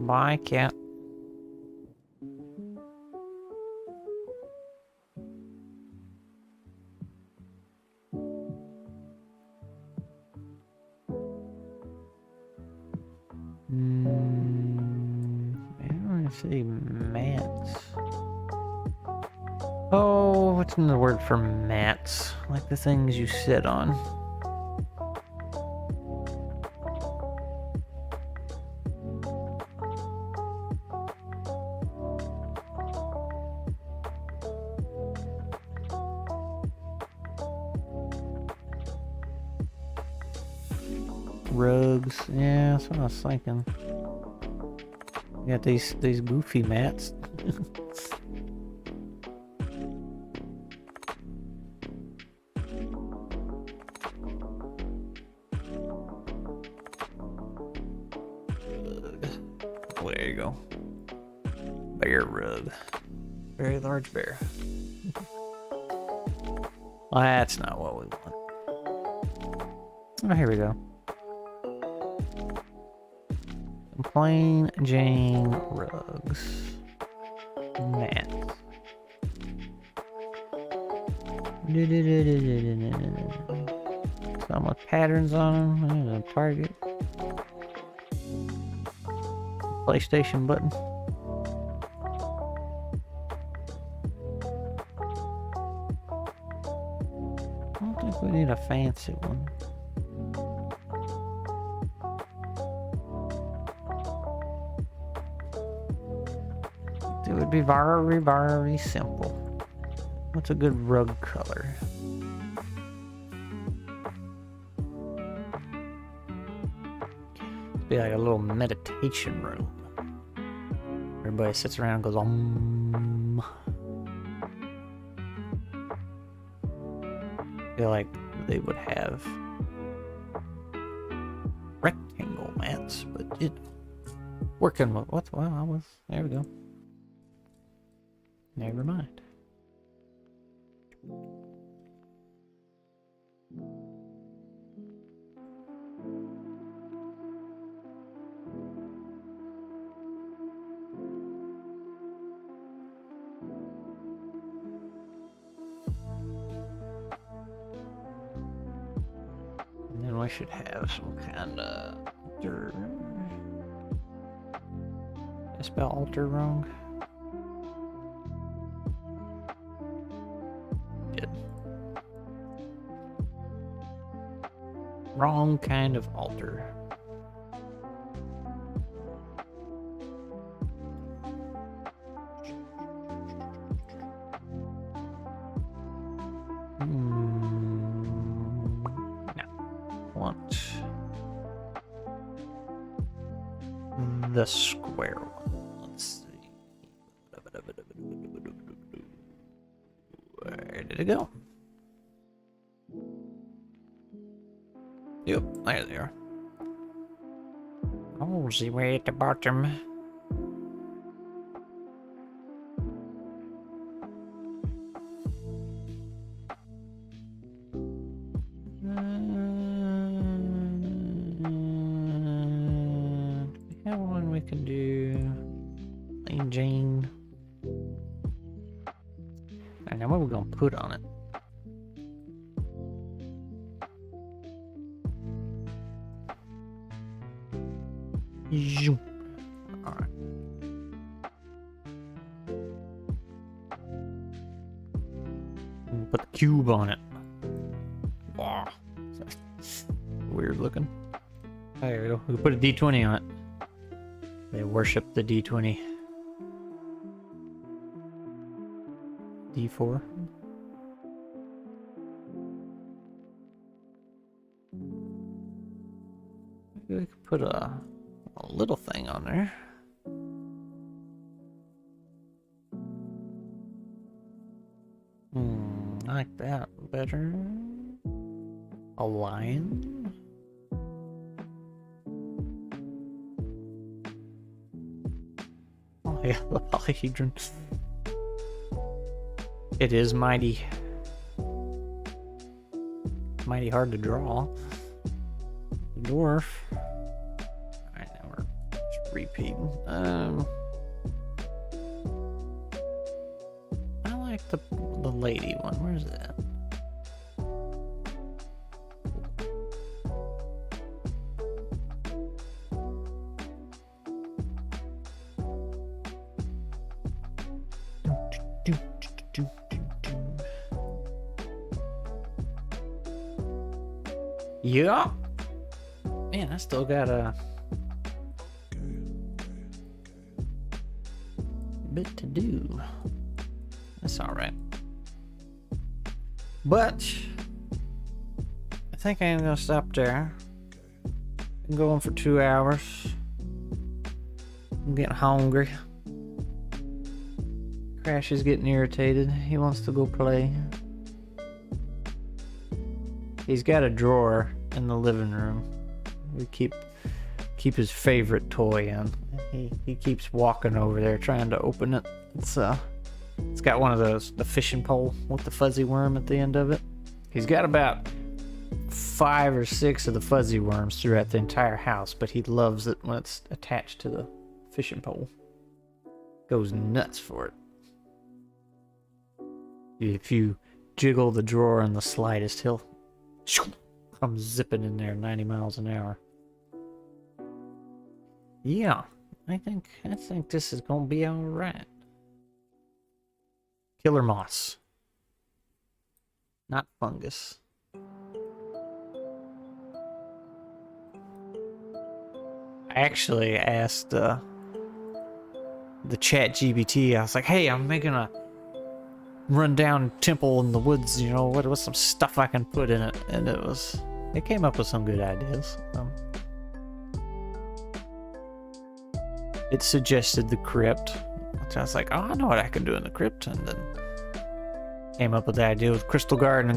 Buy cat. See, mats. Oh, what's another word for mats? Like the things you sit on. Rugs. Yeah, that's what I was thinking. You got these goofy mats. Oh, there you go. Bear rug. Very large bear. Well, that's not what we want. Oh, here we go. Plain Jane rugs. Mats. Some with patterns on them. There's a target. PlayStation button. I don't think we need a fancy one. It would be very, very simple. What's a good rug color? It'd be like a little meditation room. Everybody sits around and goes, I feel like they would have rectangle mats, but it working with what? Well, I was there. We go. Never mind. And then we should have some kind of altar. Did I spell altar wrong? Wrong kind of altar. No. Want the square one. Let's see. Where did it go? Yep, there they are. Oh, the way at the bottom. We have one we can do. Plain Jane. And now what are we gonna put on it? Alright. Put the cube on it. Wow. Weird looking. There we go. We can put a D20 on it. They worship the D20. D4. Maybe we could put a little thing on there. I like that better. A lion. Oh yeah, the polyhedron. It is mighty hard to draw. Dwarf. Repeating. I like the lady one. Where's that? Yeah. Man, I still got a bit to do. That's all right. But I think I'm gonna stop there. I'm going for 2 hours. I'm getting hungry. Crash is getting irritated. He wants to go play. He's got a drawer in the living room. We keep his favorite toy in. He keeps walking over there trying to open it. It's got one of those, the fishing pole with the fuzzy worm at the end of it. He's got about 5 or 6 of the fuzzy worms throughout the entire house, but he loves it when it's attached to the fishing pole. Goes nuts for it. If you jiggle the drawer in the slightest, he'll come zipping in there 90 miles an hour. Yeah, I think this is gonna be alright. Killer moss. Not fungus. I actually asked the chat GBT, I was like, hey, I'm making a rundown temple in the woods, you know, what's some stuff I can put in it? And it came up with some good ideas. It suggested the crypt, which I was like, oh, I know what I can do in the crypt, and then came up with the idea with crystal garden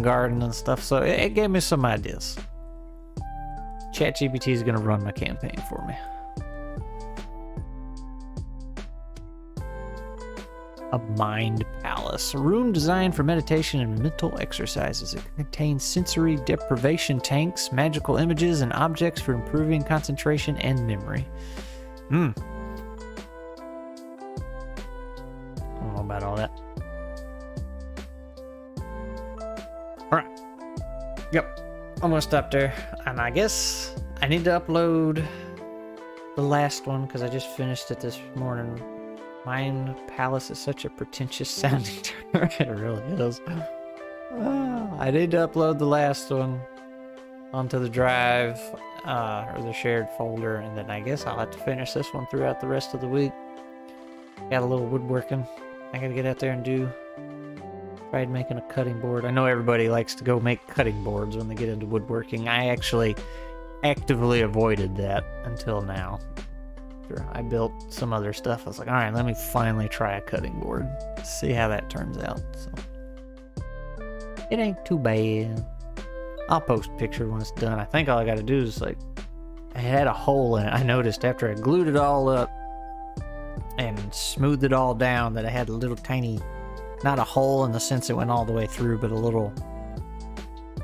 and stuff, so it gave me some ideas. ChatGPT is going to run my campaign for me. A mind palace, a room designed for meditation and mental exercises. It contains sensory deprivation tanks, magical images, and objects for improving concentration and memory. I don't know about all that. Alright. Yep. Almost up there. And I guess I need to upload the last one because I just finished it this morning. Mind Palace is such a pretentious sounding term. It really is. I need to upload the last one onto the drive or the shared folder, and then I guess I'll have to finish this one throughout the rest of the week. Got a little woodworking I gotta get out there and do. Tried making a cutting board. I know everybody likes to go make cutting boards when they get into woodworking. I actually actively avoided that until now. I built some other stuff. I was like, all right, let me finally try a cutting board. See how that turns out. So it ain't too bad. I'll post a picture when it's done. I think all I got to do is like, I had a hole in it. I noticed after I glued it all up and smoothed it all down that I had a little tiny, not a hole in the sense it went all the way through, but a little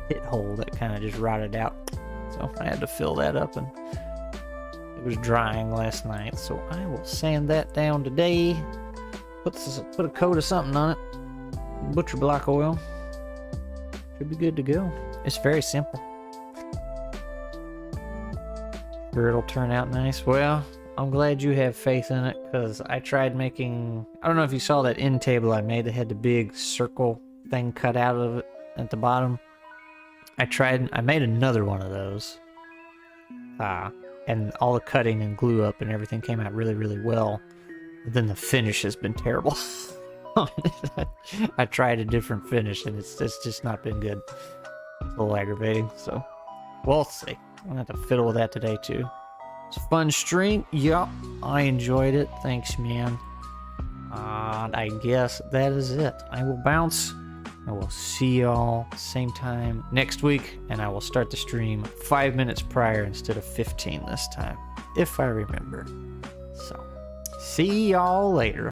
pit hole that kind of just rotted out. So I had to fill that up, and it was drying last night, so I will sand that down today. Put a coat of something on it. Butcher block oil. Should be good to go. It's very simple. Sure it'll turn out nice. Well, I'm glad you have faith in it, because I tried making... I don't know if you saw that end table I made that had the big circle thing cut out of it at the bottom. I made another one of those. And all the cutting and glue up and everything came out really, really well. But then the finish has been terrible. I tried a different finish and it's just not been good. It's a little aggravating, so we'll see. I'm gonna have to fiddle with that today too. It's a fun stream. Yup, I enjoyed it. Thanks, man. I guess that is it. I will bounce. I will see y'all same time next week, and I will start the stream 5 minutes prior instead of 15 this time, if I remember. So, see y'all later.